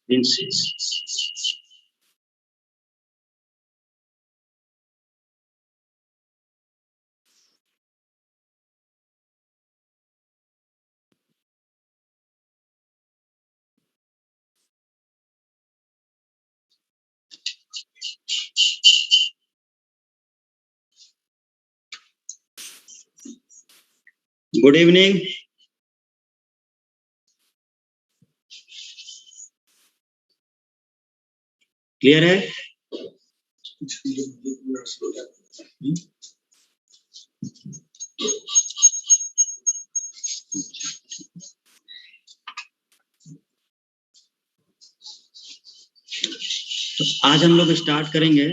Princess. Good evening. Clear है? तो आज हम लोग स्टार्ट करेंगे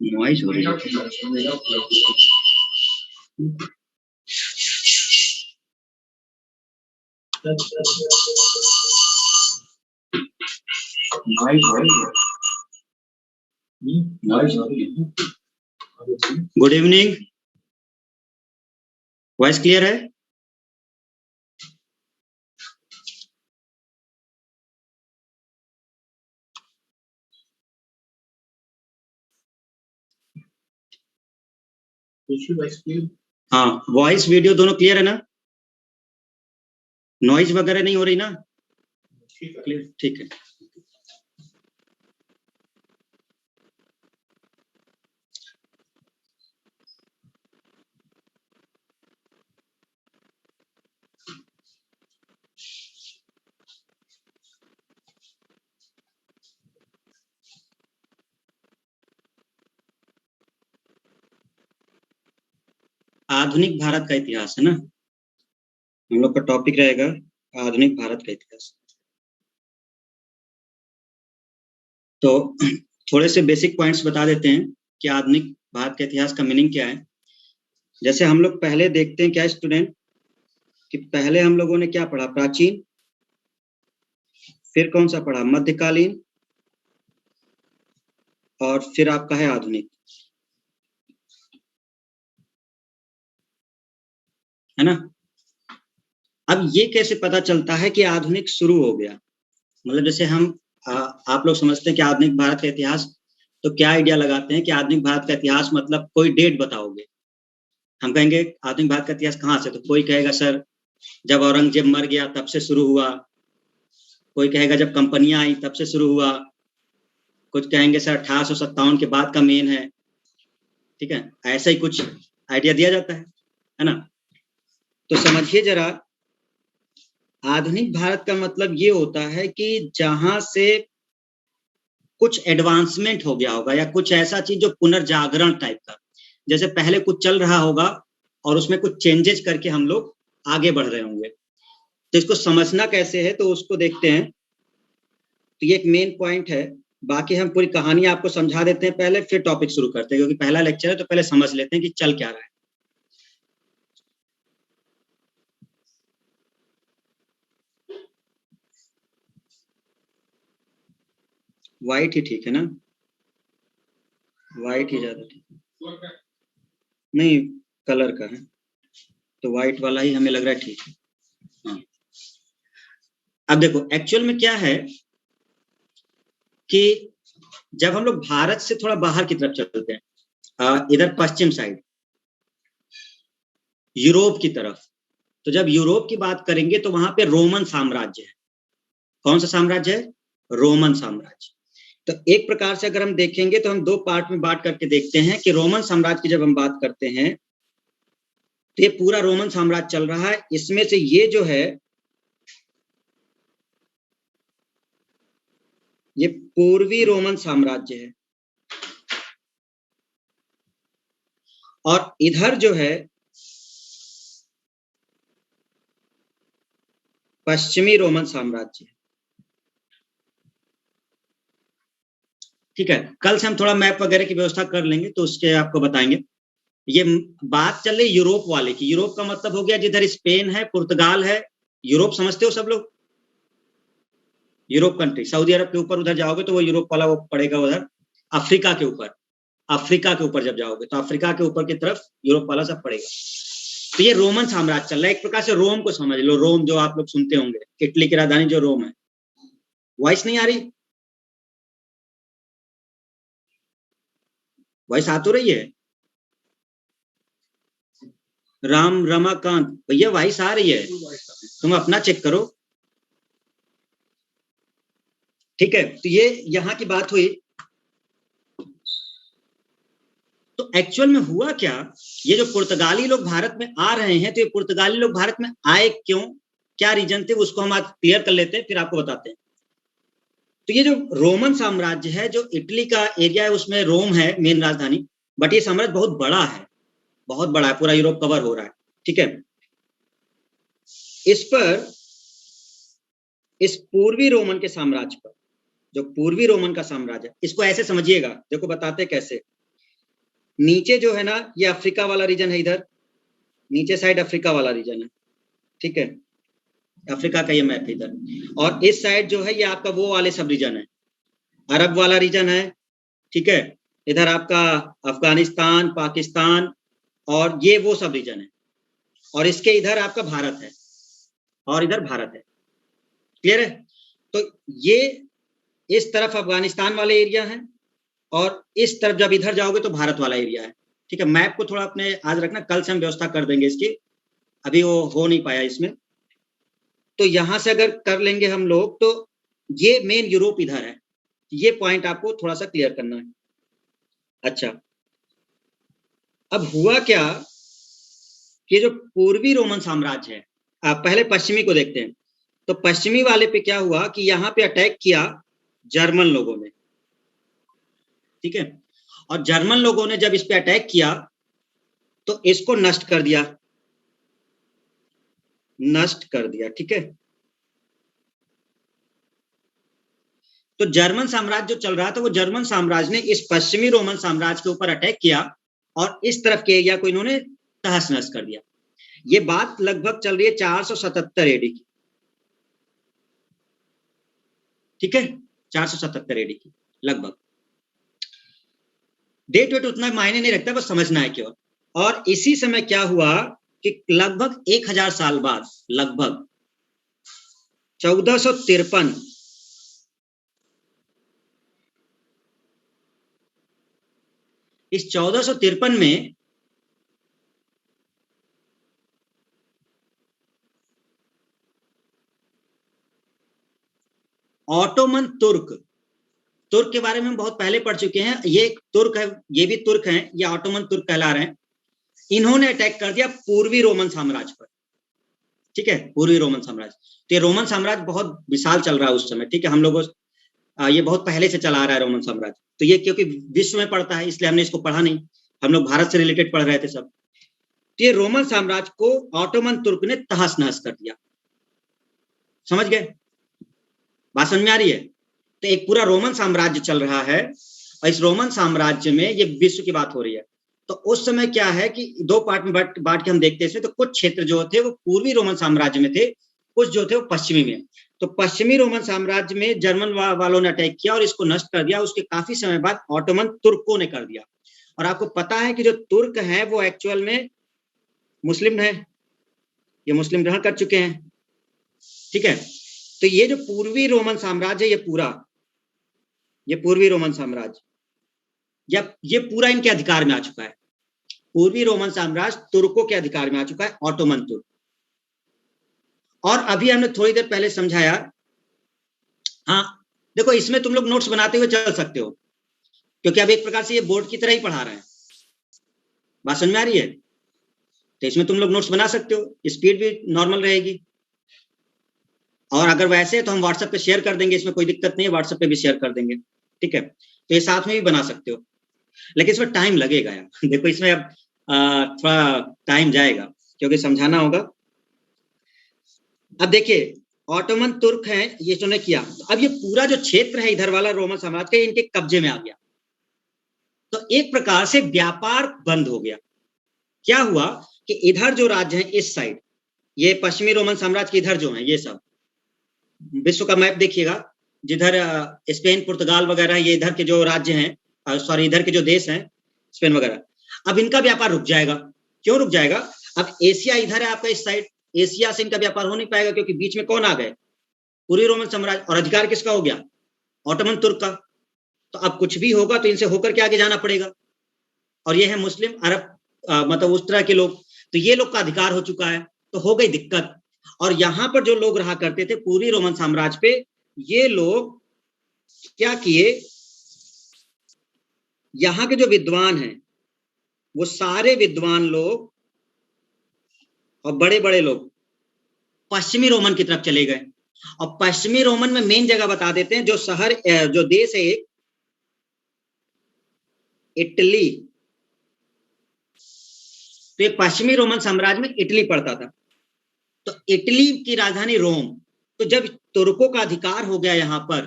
नॉइज हो रही है। Good evening. वॉइस क्लियर है? हाँ, वॉइस वीडियो दोनों क्लियर है ना? नॉइज वगैरह नहीं हो रही ना? ठीक है। आधुनिक भारत का इतिहास है ना, हम लोग का टॉपिक रहेगा आधुनिक भारत का इतिहास। तो थोड़े से बेसिक पॉइंट्स बता देते हैं कि आधुनिक भारत का इतिहास का मीनिंग क्या है। जैसे हम लोग पहले देखते हैं क्या स्टूडेंट, कि पहले हम लोगों ने क्या पढ़ा? प्राचीन, फिर कौन सा पढ़ा? मध्यकालीन, और फिर आपका है आधुनिक, है ना? अब ये कैसे पता चलता है कि आधुनिक शुरू हो गया? मतलब जैसे हम आप लोग समझते हैं कि आधुनिक भारत का इतिहास, तो क्या आइडिया लगाते हैं कि आधुनिक भारत का इतिहास मतलब कोई डेट बताओगे? हम कहेंगे आधुनिक भारत का इतिहास कहाँ से, तो कोई कहेगा सर जब औरंगजेब मर गया तब से शुरू हुआ, कोई कहेगा जब कंपनियां आई तब से शुरू हुआ, कुछ कहेंगे सर 1857 के बाद का मेन है। ठीक है, ऐसा ही कुछ आइडिया दिया जाता है ना। तो समझिए जरा, आधुनिक भारत का मतलब ये होता है कि जहां से कुछ एडवांसमेंट हो गया होगा या कुछ ऐसा चीज जो पुनर्जागरण टाइप का, जैसे पहले कुछ चल रहा होगा और उसमें कुछ चेंजेस करके हम लोग आगे बढ़ रहे होंगे। तो इसको समझना कैसे है तो उसको देखते हैं। तो ये एक मेन पॉइंट है, बाकी हम पूरी कहानी आपको समझा देते हैं पहले, फिर टॉपिक शुरू करते हैं, क्योंकि पहला लेक्चर है तो पहले समझ लेते हैं कि चल क्या रहा है। व्हाइट ही ठीक है ना, व्हाइट ही ज्यादा ठीक है। नहीं, कलर का है तो व्हाइट वाला ही हमें लग रहा है ठीक है। हाँ। अब देखो एक्चुअल में क्या है कि जब हम लोग भारत से थोड़ा बाहर की तरफ चलते हैं, इधर पश्चिम साइड यूरोप की तरफ, तो जब यूरोप की बात करेंगे तो वहां पे रोमन साम्राज्य है। कौन सा साम्राज्य है? रोमन साम्राज्य। तो एक प्रकार से अगर हम देखेंगे तो हम दो पार्ट में बांट करके देखते हैं कि रोमन साम्राज्य की जब हम बात करते हैं तो ये पूरा रोमन साम्राज्य चल रहा है। इसमें से ये जो है ये पूर्वी रोमन साम्राज्य है, और इधर जो है पश्चिमी रोमन साम्राज्य है। ठीक है, कल से हम थोड़ा मैप वगैरह की व्यवस्था कर लेंगे तो उसके आपको बताएंगे। ये बात चल रही यूरोप वाले की। यूरोप का मतलब हो गया जिधर स्पेन है, पुर्तगाल है। यूरोप समझते हो सब लोग? यूरोप कंट्री, सऊदी अरब के ऊपर उधर जाओगे तो वो यूरोप वाला वो पड़ेगा उधर। अफ्रीका के ऊपर, अफ्रीका के ऊपर जब जाओगे तो अफ्रीका के ऊपर की तरफ यूरोप वाला सब पड़ेगा। तो ये रोमन साम्राज्य चल रहा है। एक प्रकार से रोम को समझ लो, रोम जो आप लोग सुनते होंगे, इटली की राजधानी जो रोम है। वॉइस नहीं आ रही? वॉइस आ तो रही है। राम रमाकांत भैया वॉइस आ रही है, तुम अपना चेक करो। ठीक है, तो ये यहाँ की बात हुई। तो एक्चुअल में हुआ क्या, ये जो पुर्तगाली लोग भारत में आ रहे हैं, तो ये पुर्तगाली लोग भारत में आए क्यों, क्या रीजन थे, उसको हम आज क्लियर कर लेते हैं, फिर आपको बताते हैं। तो ये जो रोमन साम्राज्य है, जो इटली का एरिया है उसमें रोम है मेन राजधानी, बट ये साम्राज्य बहुत बड़ा है, बहुत बड़ा है, पूरा यूरोप कवर हो रहा है। ठीक है, इस पर, इस पूर्वी रोमन के साम्राज्य पर, जो पूर्वी रोमन का साम्राज्य, इसको ऐसे समझिएगा, देखो बताते कैसे। नीचे जो है ना ये अफ्रीका वाला रीजन है, इधर नीचे साइड अफ्रीका वाला रीजन है। ठीक है, अफ्रीका का ये मैप है इधर, और इस साइड जो है ये आपका वो वाले सब रीजन है, अरब वाला रीजन है। ठीक है, इधर आपका अफगानिस्तान, पाकिस्तान, और ये वो सब रीजन है, और इसके इधर आपका भारत है, और इधर भारत है। क्लियर है? तो ये इस तरफ अफगानिस्तान वाले एरिया है, और इस तरफ जब इधर जाओगे तो भारत वाला एरिया है। ठीक है, मैप को थोड़ा अपने आज रखना, कल से हम व्यवस्था कर देंगे इसकी, अभी वो हो नहीं पाया इसमें। तो यहां से अगर कर लेंगे हम लोग तो ये मेन यूरोप इधर है, ये पॉइंट आपको थोड़ा सा क्लियर करना है। अच्छा, अब हुआ क्या कि जो पूर्वी रोमन साम्राज्य है, आप पहले पश्चिमी को देखते हैं। तो पश्चिमी वाले पे क्या हुआ कि यहाँ पे अटैक किया जर्मन लोगों ने। ठीक है, और जर्मन लोगों ने जब इस पे अटैक किया तो इसको नष्ट कर दिया, नष्ट कर दिया। ठीक है, तो जर्मन साम्राज्य जो चल रहा था, वो जर्मन साम्राज्य ने इस पश्चिमी रोमन साम्राज्य के ऊपर अटैक किया, और इस तरफ के एरिया को इन्होंने तहस नहस कर दिया। ये बात लगभग चल रही है 477 एडी की। ठीक है, 477 एडी की लगभग। डेट वेट उतना मायने नहीं रखता, बस समझना है क्यों। और इसी समय क्या हुआ कि लगभग 1000 साल बाद, लगभग 1453, इस 1453 में ऑटोमन तुर्क, तुर्क के बारे में हम बहुत पहले पढ़ चुके हैं। ये तुर्क है, ये भी तुर्क हैं, ये ऑटोमन तुर्क कहला रहे हैं। इन्होंने अटैक कर दिया पूर्वी रोमन साम्राज्य पर, ठीक है, पूर्वी रोमन साम्राज्य। तो ये रोमन साम्राज्य बहुत विशाल चल रहा है उस समय, ठीक है, हम लोगों ये बहुत पहले से चला आ रहा है रोमन साम्राज्य। तो ये क्योंकि विश्व में पड़ता है इसलिए हमने इसको पढ़ा नहीं, हम लोग भारत से रिलेटेड पढ़ रहे थे सब। तो ये रोमन साम्राज्य को ऑटोमन तुर्क ने तहस नहस कर दिया। समझ गए? बात समझ में आ रही है? तो एक पूरा रोमन साम्राज्य चल रहा है और इस रोमन साम्राज्य में ये विश्व की बात हो रही है। तो उस समय क्या है कि दो पार्ट में बांट के हम देखते हैं इसमें। तो कुछ क्षेत्र जो थे वो पूर्वी रोमन साम्राज्य में थे, कुछ जो थे वो पश्चिमी में। तो पश्चिमी रोमन साम्राज्य में जर्मन वालों ने अटैक किया और इसको नष्ट कर दिया। उसके काफी समय बाद ऑटोमन तुर्कों ने कर दिया। और आपको पता है कि जो तुर्क हैं वो एक्चुअल में मुस्लिम है, ये मुस्लिम ग्रहण कर चुके हैं, ठीक है। तो ये जो पूर्वी रोमन साम्राज्य, ये पूर्वी रोमन साम्राज्य ये पूरा इनके अधिकार में आ चुका है। पूर्वी रोमन साम्राज्य तुर्कों के अधिकार में आ चुका है, ऑटोमन तुर्क। और अभी हमने थोड़ी देर पहले समझाया, हाँ देखो इसमें तुम लोग नोट्स बनाते हुए चल सकते हो, क्योंकि अब एक प्रकार से ये बोर्ड की तरह ही पढ़ा रहे हैं। बात समझ में आ रही है? तो इसमें तुम लोग नोट्स बना सकते हो, स्पीड भी नॉर्मल रहेगी। और अगर वैसे तो हम व्हाट्सएप पे शेयर कर देंगे, इसमें कोई दिक्कत नहीं है, व्हाट्सएप पे भी शेयर कर देंगे, ठीक है। तो ये साथ में भी बना सकते हो, लेकिन इसमें टाइम लगेगा यार। देखो इसमें अब थोड़ा टाइम जाएगा क्योंकि समझाना होगा। अब देखिए ऑटोमन तुर्क हैं, ये जो ने किया, तो अब ये पूरा जो क्षेत्र है इधर वाला रोमन साम्राज्य के इनके कब्जे में आ गया। तो एक प्रकार से व्यापार बंद हो गया। क्या हुआ कि इधर जो राज्य है इस साइड, ये पश्चिमी रोमन साम्राज्य के इधर जो है, ये सब विश्व का मैप देखिएगा, जिधर स्पेन पुर्तगाल वगैरह ये इधर के जो राज्य हैं, सॉरी इधर के जो देश हैं स्पेन वगैरह, अब इनका व्यापार रुक जाएगा। क्यों रुक जाएगा? अब एशिया इधर है आपका, इस साइड एशिया से इनका व्यापार हो नहीं पाएगा, क्योंकि बीच में कौन आ गए? पूर्वी रोमन साम्राज्य। और अधिकार किसका हो गया? ऑटोमन तुर्क का। तो अब कुछ भी होगा तो इनसे होकर के आगे जाना पड़ेगा। और ये है मुस्लिम अरब, मतलब उस तरह के लोग, तो ये लोग का अधिकार हो चुका है, तो हो गई दिक्कत। और यहां पर जो लोग रहा करते थे पूर्वी रोमन साम्राज्य पे, ये लोग क्या किए, यहां के जो विद्वान हैं वो सारे विद्वान लोग और बड़े बड़े लोग पश्चिमी रोमन की तरफ चले गए। और पश्चिमी रोमन में मेन जगह बता देते हैं, जो शहर जो देश है एक इटली, तो ये पश्चिमी रोमन साम्राज्य में इटली पड़ता था। तो इटली की राजधानी रोम। तो जब तुर्कों का अधिकार हो गया यहां पर,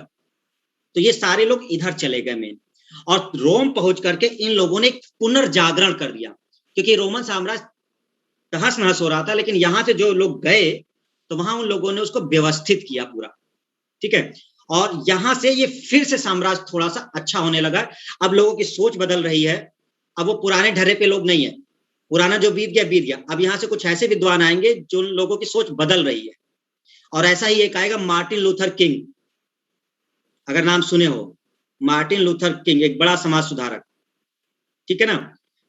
तो ये सारे लोग इधर चले गए मेन। और रोम पहुंच करके इन लोगों ने पुनर्जागरण कर दिया, क्योंकि रोमन साम्राज्य तहस नहस हो रहा था, लेकिन यहां से जो लोग गए तो वहां उन लोगों ने उसको व्यवस्थित किया पूरा, ठीक है। और यहां से ये फिर से साम्राज्य थोड़ा सा अच्छा होने लगा। अब लोगों की सोच बदल रही है, अब वो पुराने ढर्रे पे लोग नहीं है, पुराना जो बीत गया बीत गया। अब यहां से कुछ ऐसे विद्वान आएंगे जो लोगों की सोच बदल रही है। और ऐसा ही एक आएगा मार्टिन लूथर किंग, अगर नाम सुने हो, मार्टिन लूथर किंग एक बड़ा समाज सुधारक, ठीक है ना।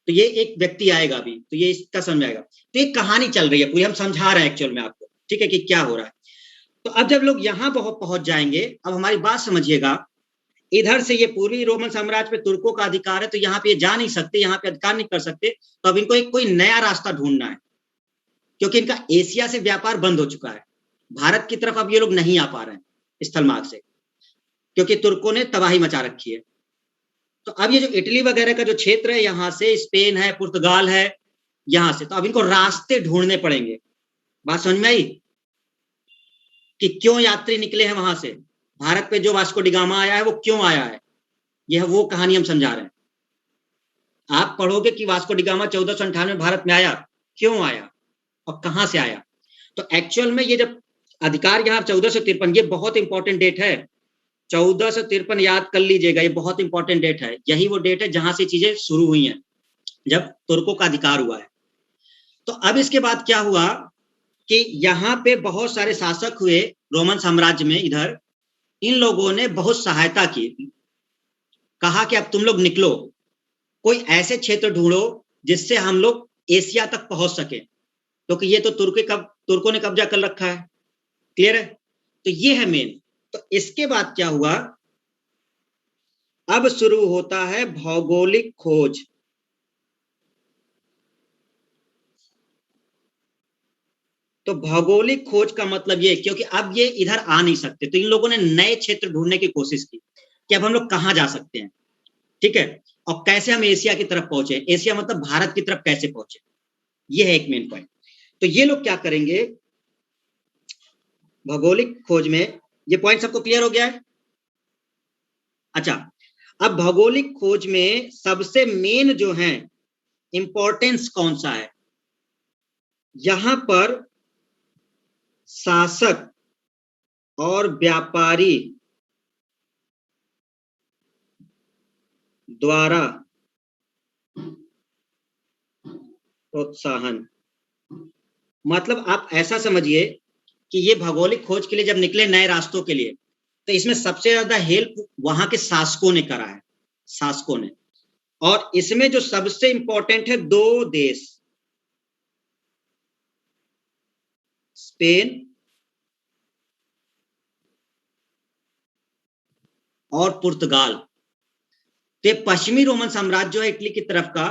तो ये एक व्यक्ति आएगा अभी, तो ये इसका समझ में आएगा। तो एक कहानी चल रही है पूरी, हम समझा रहे हैं एक्चुअल में आपको, ठीक है, कि क्या हो रहा है। तो अब जब लोग यहां पहुंच जाएंगे, अब हमारी बात समझिएगा, इधर से ये पूर्वी रोमन साम्राज्य पे तुर्कों का अधिकार है, तो यहाँ पे ये जा नहीं सकते, यहाँ पे अधिकार नहीं कर सकते। तो अब इनको एक कोई नया रास्ता ढूंढना है, क्योंकि इनका एशिया से व्यापार बंद हो चुका है। भारत की तरफ अब ये लोग नहीं आ पा रहे हैं स्थल मार्ग से, क्योंकि तुर्कों ने तबाही मचा रखी है। तो अब ये जो इटली वगैरह का जो क्षेत्र है, यहाँ से स्पेन है, पुर्तगाल है, यहाँ से, तो अब इनको रास्ते ढूंढने पड़ेंगे। बात समझ में आई कि क्यों यात्री निकले हैं वहां से? भारत पे जो वास्को डिगामा आया है वो क्यों आया है, यह वो कहानी हम समझा रहे हैं। आप पढ़ोगे कि वास्को डिगामा 1498 भारत में आया, क्यों आया और कहां से आया। तो एक्चुअल में ये जब अधिकार यहाँ 1453, ये बहुत इंपॉर्टेंट डेट है, 1453 याद कर लीजिएगा, ये बहुत इंपॉर्टेंट डेट है। यही वो डेट है जहां से चीजें शुरू हुई हैं, जब तुर्कों का अधिकार हुआ है। तो अब इसके बाद क्या हुआ कि यहाँ पे बहुत सारे शासक हुए रोमन साम्राज्य में इधर, इन लोगों ने बहुत सहायता की, कहा कि अब तुम लोग निकलो, कोई ऐसे क्षेत्र ढूंढो जिससे हम लोग एशिया तक पहुंच सके, क्योंकि ये तो तुर्कों ने कब्जा कर रखा है। क्लियर है? तो ये है मेन। तो इसके बाद क्या हुआ, अब शुरू होता है भौगोलिक खोज। तो भौगोलिक खोज का मतलब ये, क्योंकि अब ये इधर आ नहीं सकते, तो इन लोगों ने नए क्षेत्र ढूंढने की कोशिश की कि अब हम लोग कहां जा सकते हैं, ठीक है, और कैसे हम एशिया की तरफ पहुंचे, एशिया मतलब भारत की तरफ कैसे पहुंचे, ये है एक मेन पॉइंट। तो ये लोग क्या करेंगे भौगोलिक खोज में, ये पॉइंट सबको क्लियर हो गया है? अच्छा, अब भौगोलिक खोज में सबसे मेन जो है इंपॉर्टेंस कौन सा है, यहां पर शासक और व्यापारी द्वारा प्रोत्साहन। मतलब आप ऐसा समझिए कि ये भौगोलिक खोज के लिए जब निकले नए रास्तों के लिए, तो इसमें सबसे ज्यादा हेल्प वहां के शासकों ने करा है, शासकों ने। और इसमें जो सबसे इंपॉर्टेंट है, दो देश, स्पेन और पुर्तगाल। तो पश्चिमी रोमन साम्राज्य है इटली की तरफ का,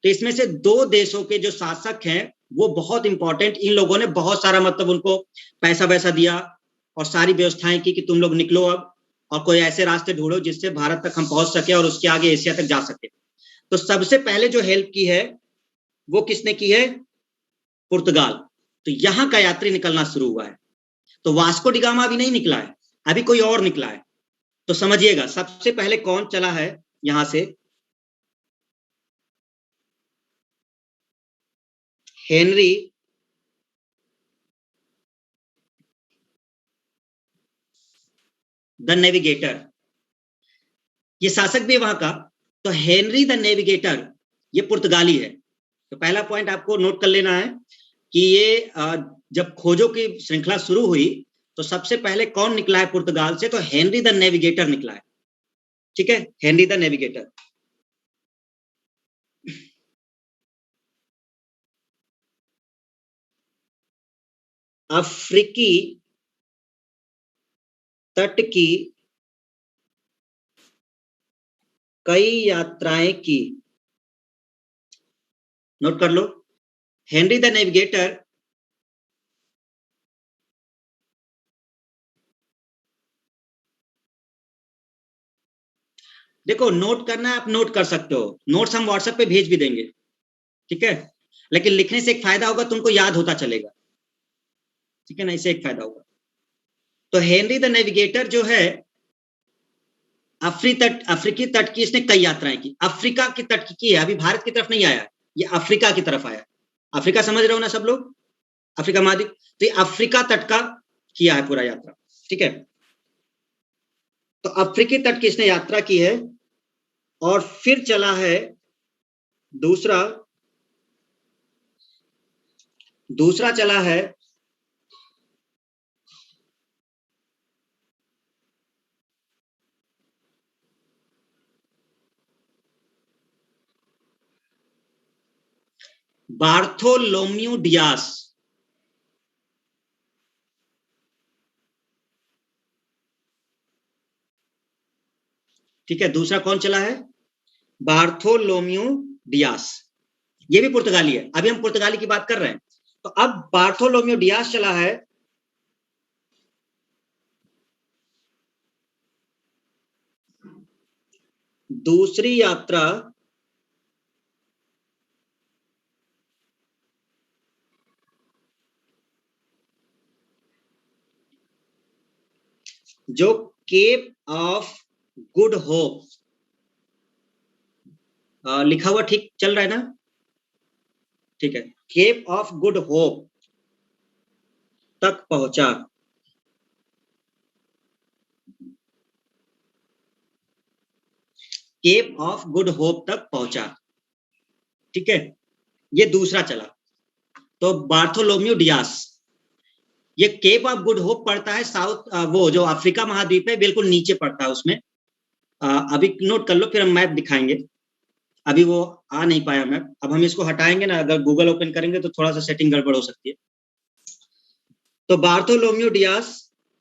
तो इसमें से दो देशों के जो शासक हैं वो बहुत इंपॉर्टेंट, इन लोगों ने बहुत सारा मतलब उनको पैसा वैसा दिया और सारी व्यवस्थाएं की कि तुम लोग निकलो अब और कोई ऐसे रास्ते ढूंढो जिससे भारत तक हम पहुंच सके और उसके आगे एशिया तक जा सके। तो सबसे पहले जो हेल्प की है वो किसने की है, पुर्तगाल। तो यहां का यात्री निकलना शुरू हुआ है। तो वास्को डी गामा अभी नहीं निकला है, अभी कोई और निकला है। तो समझिएगा सबसे पहले कौन चला है यहां से, हेनरी द नेविगेटर, ये शासक भी वहां का। तो हेनरी द नेविगेटर ये पुर्तगाली है। तो पहला पॉइंट आपको नोट कर लेना है कि ये जब खोजों की श्रृंखला शुरू हुई तो सबसे पहले कौन निकला है पुर्तगाल से, तो हेनरी द नेविगेटर निकला है, ठीक है, हेनरी द नेविगेटर। अफ्रीकी तट की कई यात्राएं की, नोट कर लो, हेनरी द नेविगेटर देखो नोट करना है, आप नोट कर सकते हो, नोट्स हम व्हाट्सएप पे भेज भी देंगे, ठीक है, लेकिन लिखने से एक फायदा होगा, तुमको याद होता चलेगा, ठीक है ना, इससे एक फायदा होगा। तो हेनरी द नेविगेटर जो है अफ्रीकी तट की इसने कई यात्राएं की, अफ्रीका की तट की है, अभी भारत की तरफ नहीं आया, ये अफ्रीका की तरफ आया। अफ्रीका समझ रहे हो ना सब लोग, अफ्रीका महाद्वीप, तो ये अफ्रीका तट का किया है पूरा यात्रा, ठीक है। तो अफ्रीकी तट की इसने यात्रा की है और फिर चला है दूसरा, दूसरा चला है बार्थोलोम्यू डियास, ठीक है, दूसरा कौन चला है, बार्थोलोम्यू डियास, ये भी पुर्तगाली है, अभी हम पुर्तगाली की बात कर रहे हैं। तो अब बार्थोलोम्यू डियास चला है, दूसरी यात्रा जो केप ऑफ गुड होप, लिखा हुआ ठीक चल रहा है ना, ठीक है, केप ऑफ गुड होप तक पहुंचा, केप ऑफ गुड होप तक पहुंचा, ठीक है, ये दूसरा चला। तो बार्थोलोम्यू डियास, ये केप ऑफ गुड होप पड़ता है साउथ, वो जो अफ्रीका महाद्वीप है बिल्कुल नीचे पड़ता है उसमें, अभी नोट कर लो, फिर हम मैप दिखाएंगे, अभी वो आ नहीं पाया मैप, अब हम इसको हटाएंगे ना, अगर गूगल ओपन करेंगे तो थोड़ा सा सेटिंग गड़बड़ हो सकती है। तो बार्थोलोम्यू डियास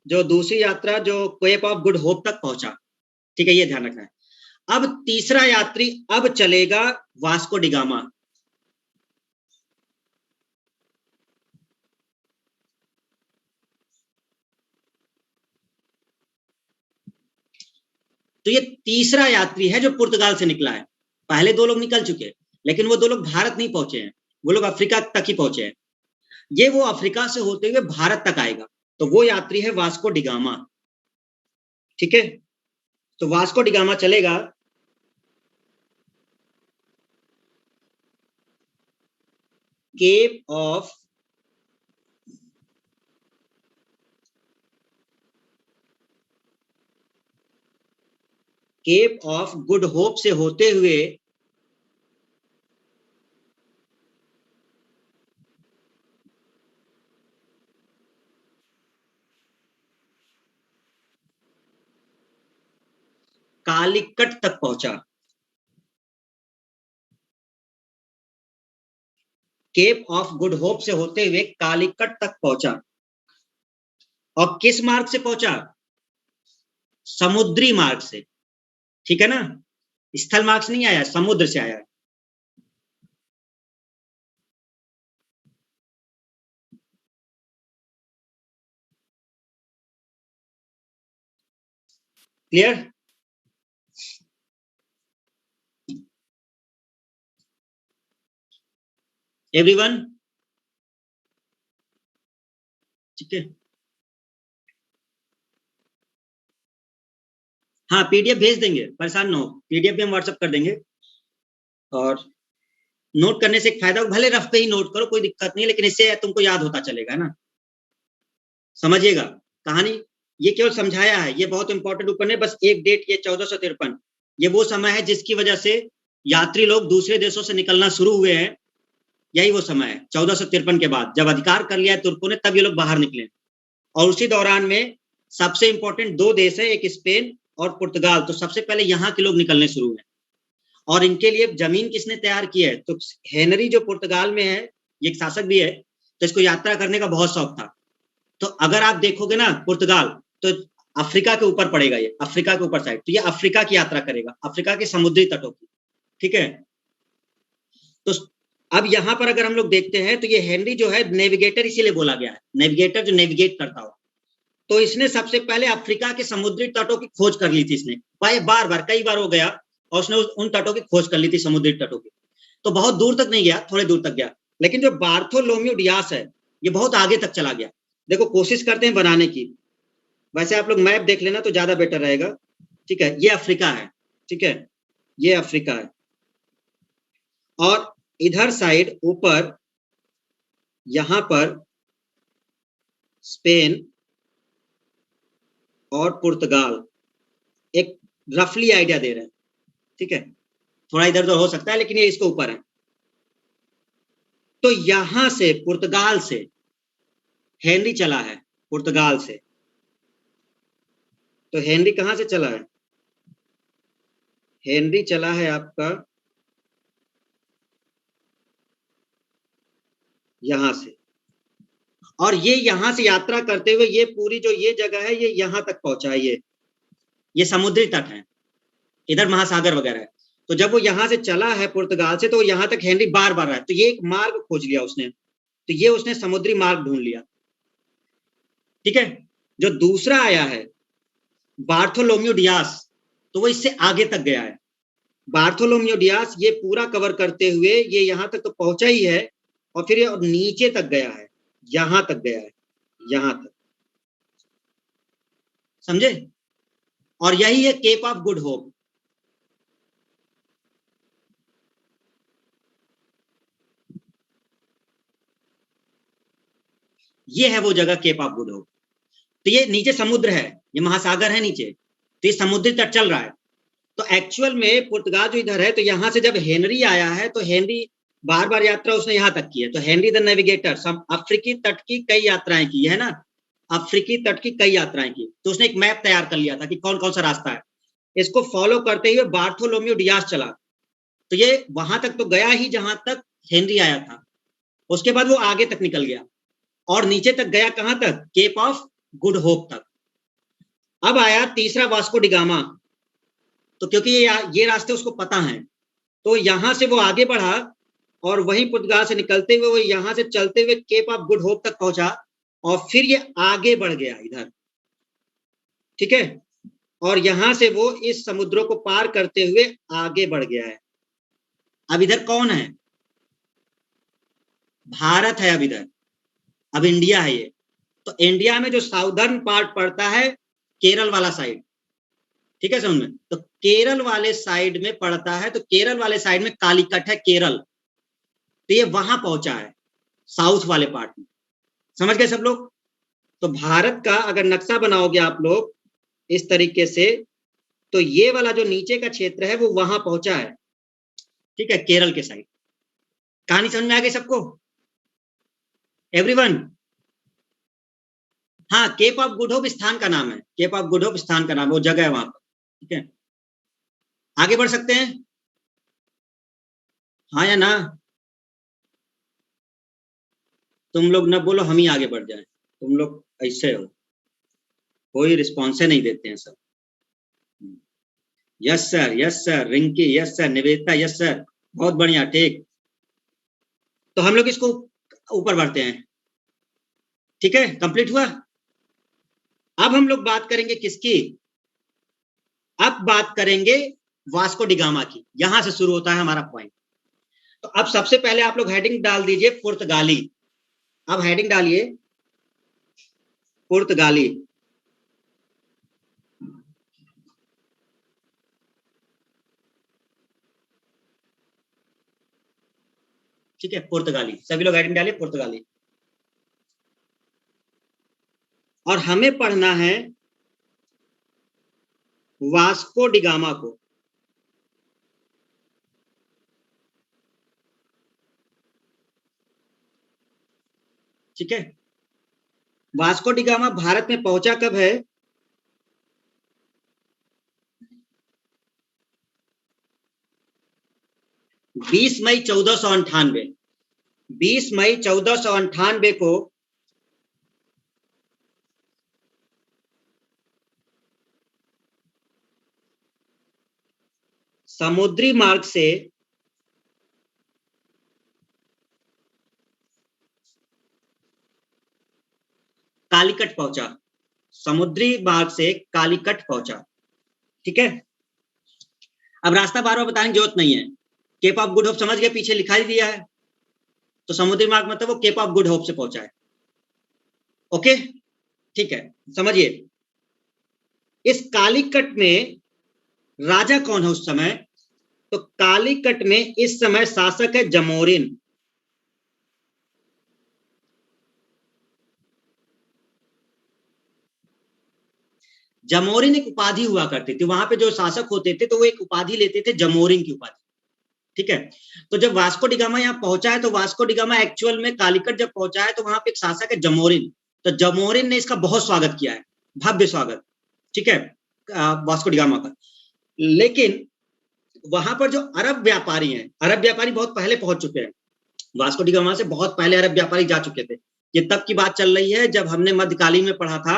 जो दूसरी यात्रा जो केप ऑफ गुड होप तक पहुंचा, ठीक है, ये ध्यान रखना है। अब तीसरा यात्री अब चलेगा वास्को डिगामा। तो ये तीसरा यात्री है जो पुर्तगाल से निकला है। पहले दो लोग निकल चुके हैं, लेकिन वो दो लोग भारत नहीं पहुंचे हैं, वो लोग अफ्रीका तक ही पहुंचे हैं। ये वो अफ्रीका से होते हुए भारत तक आएगा, तो वो यात्री है वास्को डिगामा। ठीक है, तो वास्को डिगामा चलेगा केप ऑफ गुड होप से होते हुए कालीकट तक पहुंचा। केप ऑफ गुड होप से होते हुए कालीकट तक पहुंचा। और किस मार्ग से पहुंचा? समुद्री मार्ग से। ठीक है ना, स्थल मार्ग से नहीं आया, समुद्र से आया। क्लियर? एवरीवन? ठीक है, हाँ पीडीएफ भेज देंगे, परेशान ना हो, पीडीएफ भी हम व्हाट्सएप कर देंगे। और नोट करने से एक फायदा, भले रफ पे ही नोट करो, कोई दिक्कत नहीं है, लेकिन इससे तुमको याद होता चलेगा ना। समझिएगा कहानी, ये केवल समझाया है, ये बहुत इंपॉर्टेंट ऊपर ने बस एक डेट, ये 1453, ये वो समय है जिसकी वजह से यात्री लोग दूसरे देशों से निकलना शुरू हुए हैं। यही वो समय है 1453 के बाद, जब अधिकार कर लिया है तुर्कों ने, तब ये लोग बाहर निकले। और उसी दौरान में सबसे इंपॉर्टेंट दो देश है, एक स्पेन और पुर्तगाल, तो सबसे पहले यहाँ के लोग निकलने शुरू हुए। और इनके लिए जमीन किसने तैयार की है? तो हेनरी जो पुर्तगाल में है, ये एक शासक भी है, तो इसको यात्रा करने का बहुत शौक था। तो अगर आप देखोगे ना पुर्तगाल, तो अफ्रीका के ऊपर पड़ेगा, ये अफ्रीका के ऊपर साइड, तो ये अफ्रीका की यात्रा करेगा, अफ्रीका के समुद्री तटों की। ठीक है, तो अब यहां पर अगर हम लोग देखते हैं तो ये हेनरी जो है नेविगेटर इसीलिए बोला गया है, नेविगेटर जो नेविगेट करता हो। तो इसने सबसे पहले अफ्रीका के समुद्री तटों की खोज कर ली थी, इसने बार बार कई बार हो गया, और उसने उन तटों की खोज कर ली थी, समुद्री तटों की। तो बहुत दूर तक नहीं गया, थोड़े दूर तक गया, लेकिन जो बार्थोलोम्यू डियास है, ये बहुत आगे तक चला गया। देखो कोशिश करते हैं बनाने की, वैसे आप लोग मैप देख लेना तो ज्यादा बेटर रहेगा। ठीक है, ये अफ्रीका है, ठीक है, ये अफ्रीका है, और इधर साइड ऊपर यहां पर स्पेन और पुर्तगाल, एक रफली आइडिया दे रहे हैं। ठीक है, थोड़ा इधर उधर हो सकता है, लेकिन ये इसके ऊपर है। तो यहां से पुर्तगाल से हेनरी चला है, पुर्तगाल से। तो हेनरी कहां से चला है? हेनरी चला है आपका यहां से, और ये यहां से यात्रा करते हुए ये पूरी जो ये जगह है, ये यहां तक पहुंचा है। ये समुद्री तट है, इधर महासागर वगैरह है। तो जब वो यहां से चला है पुर्तगाल से, तो यहाँ तक हेनरी बार बार आया, तो ये एक मार्ग खोज लिया उसने, तो ये उसने समुद्री मार्ग ढूंढ लिया। ठीक है, जो दूसरा आया है बार्थोलोम्यू डियास, तो वो इससे आगे तक गया है। बार्थोलोम्यू डियास ये पूरा कवर करते हुए ये यहां तक तो पहुंचा ही है, और फिर ये नीचे तक गया है, यहां तक गया है, यहां तक। समझे? और यही है केप ऑफ गुड होप। ये है वो जगह केप ऑफ गुड होप। तो ये नीचे समुद्र है, ये महासागर है नीचे, तो ये समुद्री तट चल रहा है। तो एक्चुअल में पुर्तगाल जो इधर है, तो यहां से जब हेनरी आया है, तो हेनरी बार बार यात्रा उसने यहां तक की है, तो हेनरी द नेविगेटर सब अफ्रीकी तट की कई यात्राएं की है ना, अफ्रीकी तट की कई यात्राएं की। तो उसने एक मैप तैयार कर लिया था कि कौन कौन सा रास्ता है, इसको फॉलो करते हुए बार्थोलोम्यू डियास चला। तो ये वहां तक तो गया ही जहां तक हेनरी आया था, उसके बाद वो आगे तक निकल गया, और नीचे तक गया कहां तक? केप ऑफ गुड होप तक। अब आया तीसरा वास्को डिगामा, तो क्योंकि ये रास्ते उसको पता है, तो यहां से वो आगे बढ़ा और वहीं पुर्तगाल से निकलते हुए वो यहां से चलते हुए केप ऑफ गुड होप तक पहुंचा और फिर ये आगे बढ़ गया इधर, ठीक है, और यहां से वो इस समुद्रों को पार करते हुए आगे बढ़ गया है। अब इधर कौन है? भारत है अब इधर, अब इंडिया है ये। तो इंडिया में जो साउदर्न पार्ट पड़ता है केरल वाला साइड, ठीक है समझ में, तो केरल वाले साइड में पड़ता है, तो केरल वाले साइड में कालीकट है केरल, तो ये वहां पहुंचा है साउथ वाले पार्ट में। समझ गए सब लोग? तो भारत का अगर नक्शा बनाओगे आप लोग इस तरीके से, तो ये वाला जो नीचे का क्षेत्र है वो वहां पहुंचा है, ठीक है, केरल के साइड। कहानी समझ में आ गई सबको? एवरीवन? हाँ, केप ऑफ गुड होप स्थान का नाम है, केप ऑफ गुड होप स्थान का नाम, वो जगह है वहां पर, ठीक है। आगे बढ़ सकते हैं, हाँ या ना? तुम लोग न बोलो हम ही आगे बढ़ जाएं, तुम लोग ऐसे हो, कोई रिस्पॉन्स नहीं देते हैं सब। Yes sir, yes sir, Rinki yes sir, Nivedita yes sir, बहुत बढ़िया, ठीक। तो हम लोग इसको ऊपर बढ़ते हैं, ठीक है, कंप्लीट हुआ। अब हम लोग बात करेंगे किसकी? अब बात करेंगे वास्को डिगामा की, यहां से शुरू होता है हमारा पॉइंट। तो अब सबसे पहले आप लोग हेडिंग डाल दीजिए पुर्तगाली। अब हेडिंग डालिए पुर्तगाली, ठीक है, पुर्तगाली, सभी लोग हेडिंग डालिए पुर्तगाली। और हमें पढ़ना है वास्को डिगामा को, ठीक है। वास्को डिगामा भारत में पहुंचा कब है? 20 मई 1498, 20 मई 1498 को समुद्री मार्ग से कालीकट पहुंचा, समुद्री मार्ग से कालीकट पहुंचा, ठीक है। अब रास्ता बार बार बताने की जरूरत नहीं है, केप ऑफ गुड होप समझ गए, पीछे लिखा ही दिया है, तो समुद्री मार्ग मतलब वो केप ऑफ गुड होप से पहुंचा है, ओके, ठीक है। समझिए, इस कालीकट में राजा कौन है उस समय? तो कालीकट में इस समय शासक है जमोरिन, जमोरिन एक उपाधि हुआ करती थी वहां पे, जो शासक होते थे तो वो एक उपाधि लेते थे, जमोरिन की उपाधि, ठीक है। तो जब वास्को डिगामा यहाँ पहुंचा है, तो वास्को डिगामा एक्चुअल में कालीकट जब पहुंचा है तो वहां पे एक शासक है जमोरिन, तो जमोरिन ने इसका बहुत स्वागत किया है, भव्य स्वागत, ठीक है, वास्को डिगामा का। लेकिन वहां पर जो अरब व्यापारी हैं, अरब व्यापारी बहुत पहले पहुंच चुके हैं, वास्को डिगामा से बहुत पहले अरब व्यापारी जा चुके थे। ये तब की बात चल रही है जब हमने मध्यकालीन में पढ़ा था,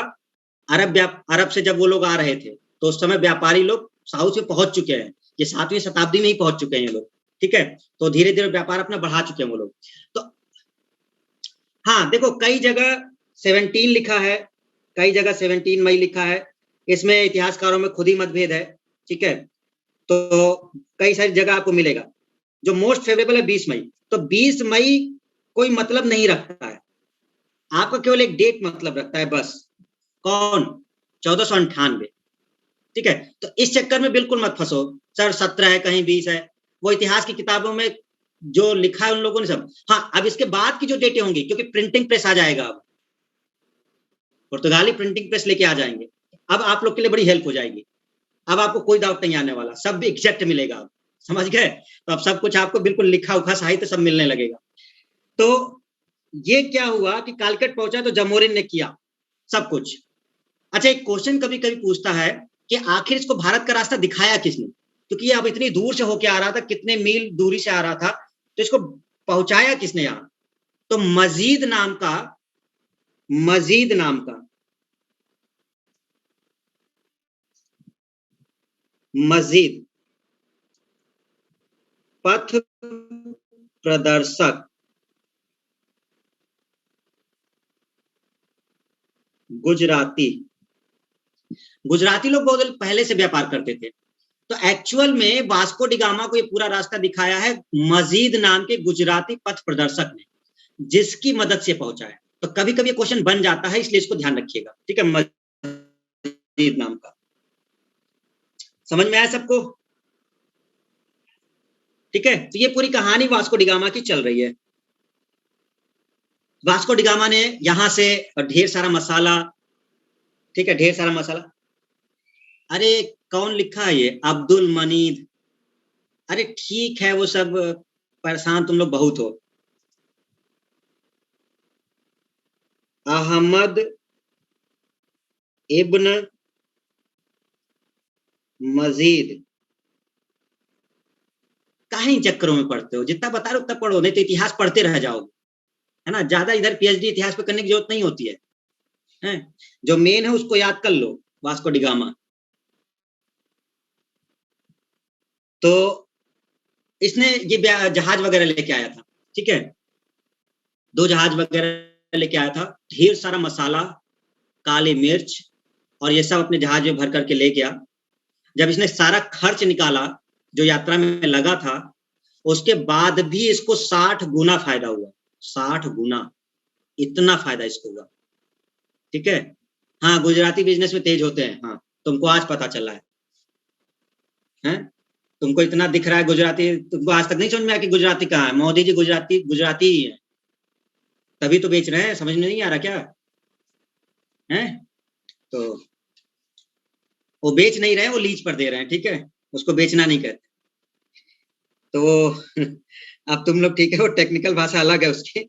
अरब से जब वो लोग आ रहे थे तो उस समय व्यापारी लोग साउथ में पहुंच चुके हैं, ये 7वीं शताब्दी में ही पहुंच चुके हैं ये लोग, ठीक है। तो धीरे धीरे व्यापार अपना बढ़ा चुके हैं वो लोग। तो हाँ देखो, कई जगह 17 लिखा है, कई जगह 17 मई लिखा है, इसमें इतिहासकारों में खुद ही मतभेद है, ठीक है। तो कई सारी जगह आपको मिलेगा, जो मोस्ट फेवरेबल है 20 मई, तो 20 मई कोई मतलब नहीं रखता है, आपका केवल एक डेट मतलब रखता है बस। कौन? 1498, ठीक है। तो इस चक्कर में बिल्कुल मत फंसो, सर 17 है कहीं 20 है, वो इतिहास की किताबों में जो लिखा है उन लोगों ने सब। हाँ, अब इसके बाद की जो डेटें होंगी, क्योंकि प्रिंटिंग प्रेस आ जाएगा, अब पुर्तगाली प्रिंटिंग प्रेस लेके आ जाएंगे, अब आप लोग के लिए बड़ी हेल्प हो जाएगी, अब आपको कोई डाउट नहीं आने वाला, सब एग्जैक्ट मिलेगा, अब समझ गए? तो अब सब कुछ आपको बिल्कुल लिखा उखा साहित्य सब मिलने लगेगा। तो ये क्या हुआ कि कालकट पहुंचा तो जमोरिन ने किया सब कुछ। अच्छा, एक क्वेश्चन कभी कभी पूछता है कि आखिर इसको भारत का रास्ता दिखाया किसने, क्योंकि ये अब इतनी दूर से होके आ रहा था, कितने मील दूरी से आ रहा था, तो इसको पहुंचाया किसने यहाँ? तो मजीद नाम का मस्जिद, पथ प्रदर्शक, गुजराती। गुजराती लोग बहुत पहले से व्यापार करते थे, तो एक्चुअल में वास्को डी गामा को ये पूरा रास्ता दिखाया है मस्जिद नाम के गुजराती पथ प्रदर्शक ने, जिसकी मदद से पहुंचा है। तो कभी कभी क्वेश्चन बन जाता है, इसलिए इसको ध्यान रखिएगा, ठीक है। मस्जिद नाम का, समझ में आया सबको? ठीक है, तो ये पूरी कहानी वास्को डी गामा की चल रही है। वास्को डी गामा ने यहां से ढेर सारा मसाला, ठीक है, ढेर सारा मसाला। अरे कौन लिखा है ये? अब्दुल मनीद। अरे ठीक है, वो सब परेशान तुम लोग बहुत हो। अहमद इब्न मजीद। कहीं चक्करों में पढ़ते हो? जितना बता रहे उतना पढ़ो, नहीं तो इतिहास पढ़ते रह जाओगे, है ना। ज्यादा इधर पीएचडी इतिहास पे करने की जरूरत नहीं होती है? जो मेन है उसको याद कर लो, वास्को डी गामा। तो इसने ये जहाज वगैरह लेके आया था, ठीक है, 2 जहाज वगैरह लेके आया था, ढेर सारा मसाला, काली मिर्च, और ये सब अपने जहाज में भर करके ले गया। जब इसने सारा खर्च निकाला जो यात्रा में लगा था, उसके बाद भी इसको 60 गुना फायदा हुआ। 60 गुना, इतना फायदा इसको हुआ, ठीक है। हाँ, गुजराती बिजनेस में तेज होते हैं, हाँ, तुमको आज पता चला है? तुमको इतना दिख रहा है गुजराती, तुमको आज तक नहीं समझ में आया कि गुजराती कहाँ है? मोदी जी गुजराती गुजराती ही है, तभी तो बेच रहे हैं। समझ में नहीं आ रहा क्या है? तो वो बेच नहीं रहे, वो लीज पर दे रहे हैं, ठीक है, उसको बेचना नहीं कहते। तो अब तुम लोग, ठीक है, वो टेक्निकल भाषा अलग है उसकी,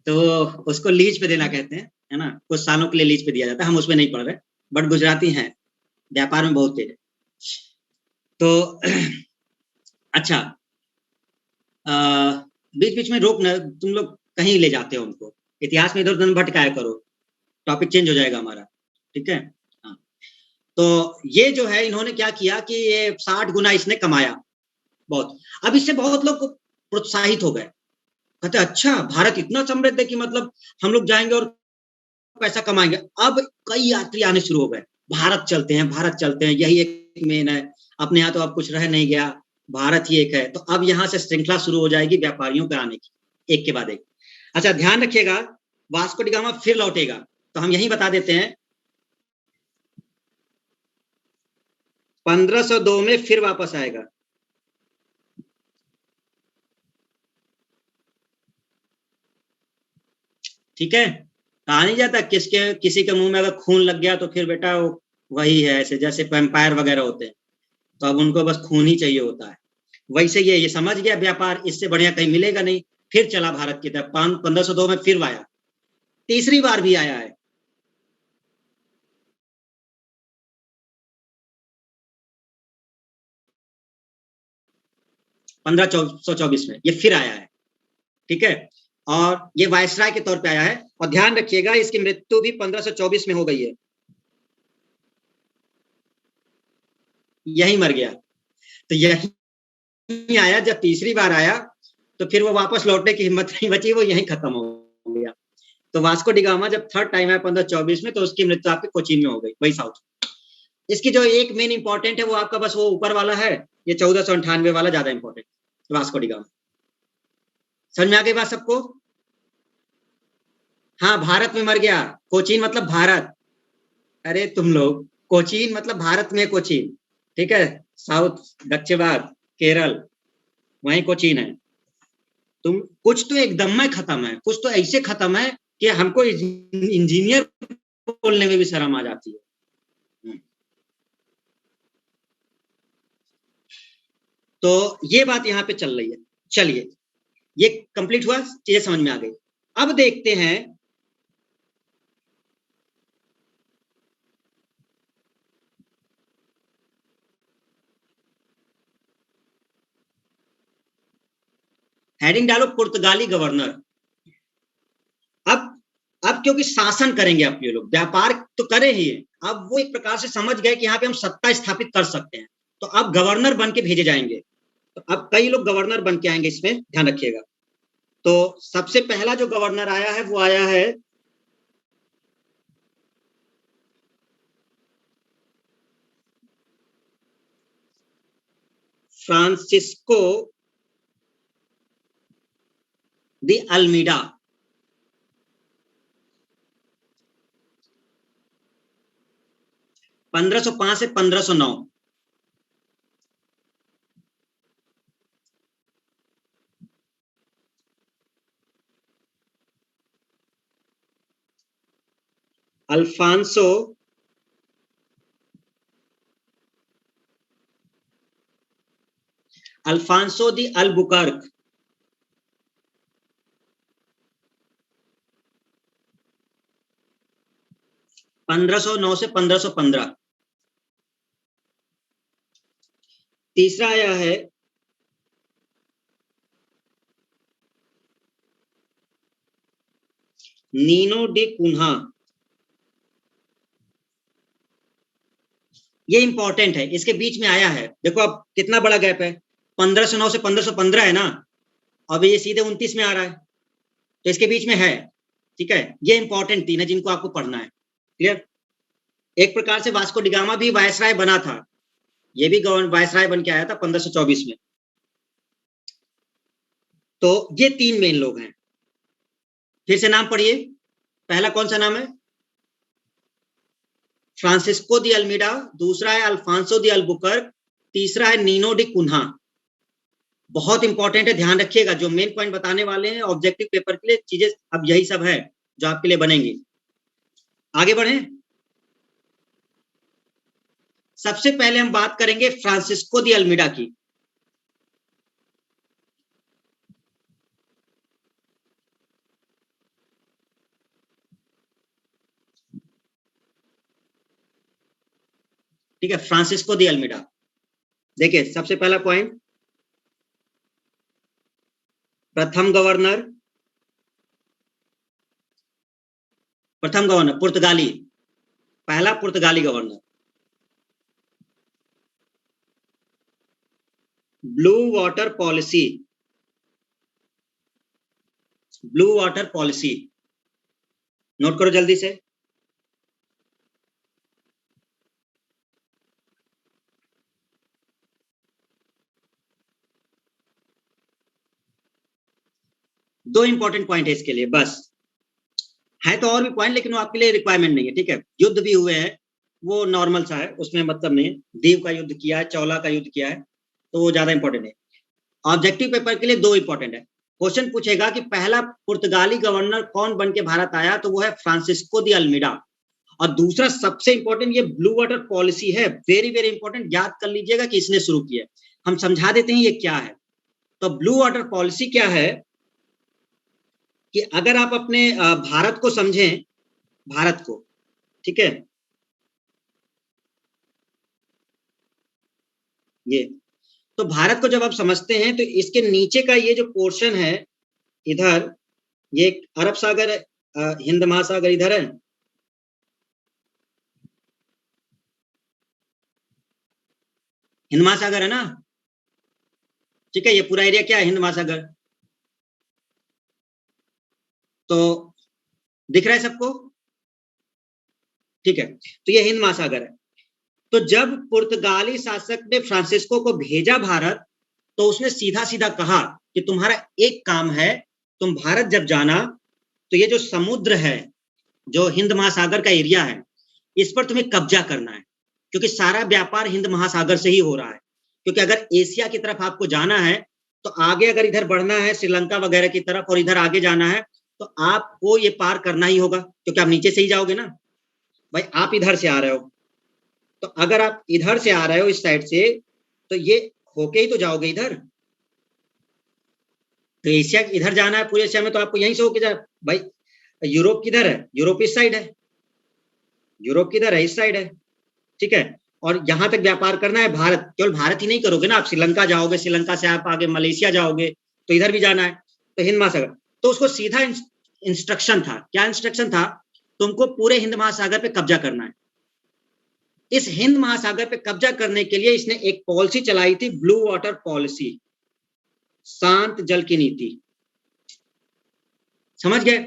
तो उसको लीज पे देना कहते हैं, है ना। कुछ सालों के लिए लीज पे दिया जाता है, हम उसमें नहीं पढ़ रहे, बट गुजराती हैं, व्यापार में बहुत तेज है। तो अच्छा, बीच बीच में रोक न, तुम लोग कहीं ले जाते हो उनको, इतिहास में इधर उधर भटकाया करो, टॉपिक चेंज हो जाएगा हमारा, ठीक है। हाँ, तो ये जो है, इन्होंने क्या किया कि ये 60 गुना इसने कमाया बहुत। अब इससे बहुत लोग प्रोत्साहित हो गए, कहते अच्छा भारत इतना समृद्ध है कि मतलब हम लोग जाएंगे और पैसा कमाएंगे। अब कई यात्री आने शुरू हो गए, भारत चलते हैं, भारत चलते हैं, यही एक मेन है, अपने यहाँ तो अब कुछ रह नहीं गया, भारत ही एक है। तो अब यहाँ से श्रृंखला शुरू हो जाएगी व्यापारियों के आने की, एक के बाद एक। अच्छा ध्यान रखिएगा, वास्को डी गामा फिर लौटेगा, तो हम यही बता देते हैं, 1502 में फिर वापस आएगा। ठीक है, कहा नहीं जाता किसके किसी के मुंह में अगर खून लग गया तो फिर बेटा वो वही है, ऐसे जैसे वैम्पायर वगैरह होते हैं, तो अब उनको बस खून ही चाहिए होता है। वैसे ये समझ गया व्यापार इससे बढ़िया कहीं मिलेगा नहीं, फिर चला भारत की तरफ। 1502 में फिर आया, तीसरी बार भी आया है। पंद्रह सौ चौबीस में ये फिर आया है, ठीक है, और ये वायसराय के तौर पे आया है। और ध्यान रखिएगा इसकी मृत्यु भी 1524 में हो गई है, यही मर गया। तो यही आया, जब तीसरी बार आया तो फिर वो वापस लौटने की हिम्मत नहीं बची, वो यही खत्म हो गया। तो वास्को डी गामा जब थर्ड टाइम है 1524 में, तो उसकी मृत्यु आपके कोचीन में हो गई, वही साउथ। इसकी जो एक मेन इंपॉर्टेंट है वो आपका बस वो ऊपर वाला है, ये 1498 वाला ज्यादा इंपॉर्टेंट, वास्को डी गामा। समझ में आ गई बात सबको? हाँ, भारत में मर गया, कोचीन मतलब भारत। अरे तुम लोग, कोचीन मतलब भारत में कोचीन, ठीक है, साउथ, दक्षिण भारत, केरल, वहीं कोचीन है। तुम कुछ तो एकदम में खत्म है, कुछ तो ऐसे खत्म है कि हमको इंजीनियर बोलने में भी शर्म आ जाती है। तो ये बात यहाँ पे चल रही है। चलिए, ये कंप्लीट हुआ, चीजें समझ में आ गई। अब देखते हैं हेडिंग डालो पुर्तगाली गवर्नर। अब अब क्योंकि शासन करेंगे अपने लोग, व्यापार तो करे ही है, अब वो एक प्रकार से समझ गए कि यहाँ पे हम सत्ता स्थापित कर सकते हैं, तो अब गवर्नर बन के भेजे जाएंगे। तो अब कई लोग गवर्नर बन के आएंगे, इसमें ध्यान रखिएगा। तो सबसे पहला जो गवर्नर आया है वो आया है फ्रांसिस्को दी अल्मीडा। 1505 से 1509। Alfonso de Albuquerque. पंद्रह सौ नौ से 1515। तीसरा आया है नीनो डी कुन्हा। ये इंपॉर्टेंट है, इसके बीच में आया है। देखो अब कितना बड़ा गैप है, 1509 से 1515 है ना, अब ये सीधे 29 में आ रहा है, तो इसके बीच में है। ठीक है, ये इंपॉर्टेंट तीन है जिनको आपको पढ़ना है। क्लियर? एक प्रकार से वास्को डिगामा भी वायसराय बना था, ये भी वायसराय बन के आया था 1524 में। तो ये तीन मेन लोग हैं। फिर से नाम पढ़िए। पहला कौन सा नाम है? फ्रांसिस्को दी अल्मीडा, दूसरा है अल्फांसो दी अल्बुकर्क, तीसरा है नीनो डी कुन्हा। बहुत इंपॉर्टेंट है, ध्यान रखिएगा। जो मेन पॉइंट बताने वाले हैं ऑब्जेक्टिव पेपर के लिए चीजें अब यही सब है जो आपके लिए बनेंगी। आगे बढ़े। सबसे पहले हम बात करेंगे फ्रांसिस्को दी अल्मीडा की। ठीक है, फ्रांसिस्को दी अल्मीडा। देखिए सबसे पहला पॉइंट, प्रथम गवर्नर पुर्तगाली, पहला पुर्तगाली governor. Blue water policy, blue water policy note करो जल्दी से। दो इंपॉर्टेंट पॉइंट है इसके लिए बस, है तो और भी पॉइंट लेकिन वो आपके लिए रिक्वायरमेंट नहीं है। ठीक है, युद्ध भी हुए हैं, वो नॉर्मल सा है, उसमें मतलब नहीं। दीव का युद्ध किया है, चौला का युद्ध किया है, तो वो ज्यादा इंपॉर्टेंट है। ऑब्जेक्टिव पेपर के लिए दो इंपॉर्टेंट है। क्वेश्चन पूछेगा कि पहला पुर्तगाली गवर्नर कौन बन के भारत आया, तो वो है फ्रांसिस्को दी अल्मीडा। और दूसरा सबसे इंपॉर्टेंट ये ब्लू वाटर पॉलिसी है, वेरी वेरी इंपॉर्टेंट, याद कर लीजिएगा कि इसने शुरू किया है। हम समझा देते हैं ये क्या है। तो ब्लू वाटर पॉलिसी क्या है कि अगर आप अपने भारत को समझें, भारत को, ठीक है, ये तो भारत को जब आप समझते हैं तो इसके नीचे का ये जो पोर्शन है इधर, ये अरब सागर है, हिंद महासागर इधर है, हिंद महासागर है ना। ठीक है, ये पूरा एरिया क्या है? हिंद महासागर। तो दिख रहा है सबको? ठीक है, तो ये हिंद महासागर है। तो जब पुर्तगाली शासक ने फ्रांसिस्को को भेजा भारत, तो उसने सीधा सीधा कहा कि तुम्हारा एक काम है, तुम भारत जब जाना तो ये जो समुद्र है, जो हिंद महासागर का एरिया है, इस पर तुम्हें कब्जा करना है, क्योंकि सारा व्यापार हिंद महासागर से ही हो रहा है। क्योंकि अगर एशिया की तरफ आपको जाना है तो आगे अगर इधर बढ़ना है श्रीलंका वगैरह की तरफ और इधर आगे जाना है तो आपको ये पार करना ही होगा, क्योंकि आप नीचे से ही जाओगे ना भाई, आप इधर से आ रहे हो। तो अगर आप इधर से आ रहे हो इस साइड से, तो ये होके ही तो जाओगे इधर। तो एशिया इधर जाना है, पूरे एशिया में, तो आपको यहीं से होके जा भाई। यूरोप किधर है? यूरोप इस साइड है, यूरोप किधर है? इस साइड है। ठीक है, और यहां तक व्यापार करना है भारत, केवल भारत ही नहीं करोगे ना, आप श्रीलंका जाओगे, श्रीलंका से आप आगे मलेशिया जाओगे, तो इधर भी जाना है, तो हिंद महासागर। तो उसको सीधा इंस्ट्रक्शन था, क्या इंस्ट्रक्शन था? तुमको पूरे हिंद महासागर पे कब्जा करना है। इस हिंद महासागर पे कब्जा करने के लिए इसने एक पॉलिसी चलाई थी, ब्लू वाटर पॉलिसी, शांत जल की नीति। समझ गए?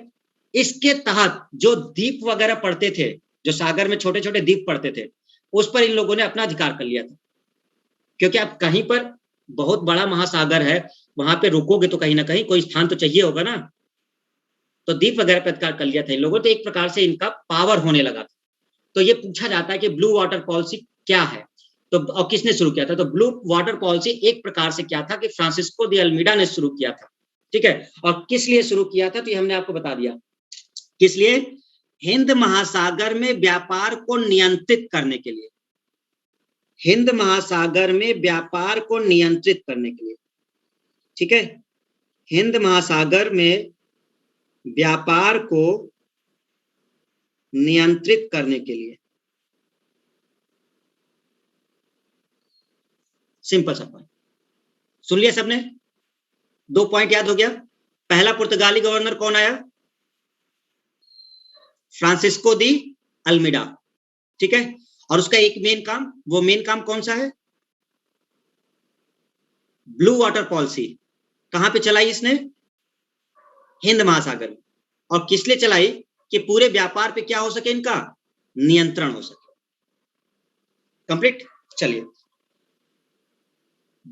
इसके तहत जो द्वीप वगैरह पड़ते थे, जो सागर में छोटे छोटे द्वीप पड़ते थे, उस पर इन लोगों ने अपना अधिकार कर लिया था। क्योंकि आप कहीं पर बहुत बड़ा महासागर है, वहां पे रुकोगे तो कहीं ना कहीं कोई स्थान तो चाहिए होगा ना, तो द्वीप वगैरह पर अधिकार कर लिया था इन लोगों। तो एक प्रकार से इनका पावर होने लगा था। तो ये पूछा जाता है कि ब्लू वाटर पॉलिसी क्या है, तो और किसने शुरू किया था? तो ब्लू वाटर पॉलिसी एक प्रकार से क्या था कि फ्रांसिस्को दी अल्मीडा ने शुरू किया था। ठीक है, और किस लिए शुरू किया था? तो ये हमने आपको बता दिया किस लिए। हिंद महासागर में व्यापार को नियंत्रित करने के लिए, हिंद महासागर में व्यापार को नियंत्रित करने के लिए। ठीक है, हिंद महासागर में व्यापार को नियंत्रित करने के लिए। सिंपल सा पॉइंट सुन लिया सबने? 2 पॉइंट याद हो गया। पहला पुर्तगाली गवर्नर कौन आया? Francisco de Almeida. ठीक है, और उसका एक मेन काम, वो मेन काम कौन सा है? Blue water policy. कहां पे चलाई इसने? हिंद महासागर में। और किस लिए चलाई? कि पूरे व्यापार पे क्या हो सके, इनका नियंत्रण हो सके। कंप्लीट। चलिए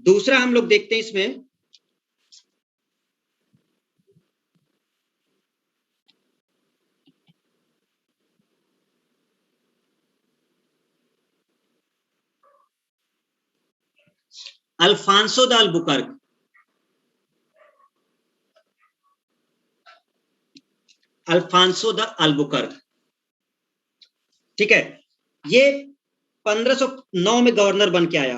दूसरा हम लोग देखते हैं इसमें, Alfonso de Albuquerque. Alfonso de Albuquerque. ठीक है, ये 1509 में गवर्नर बन के आया।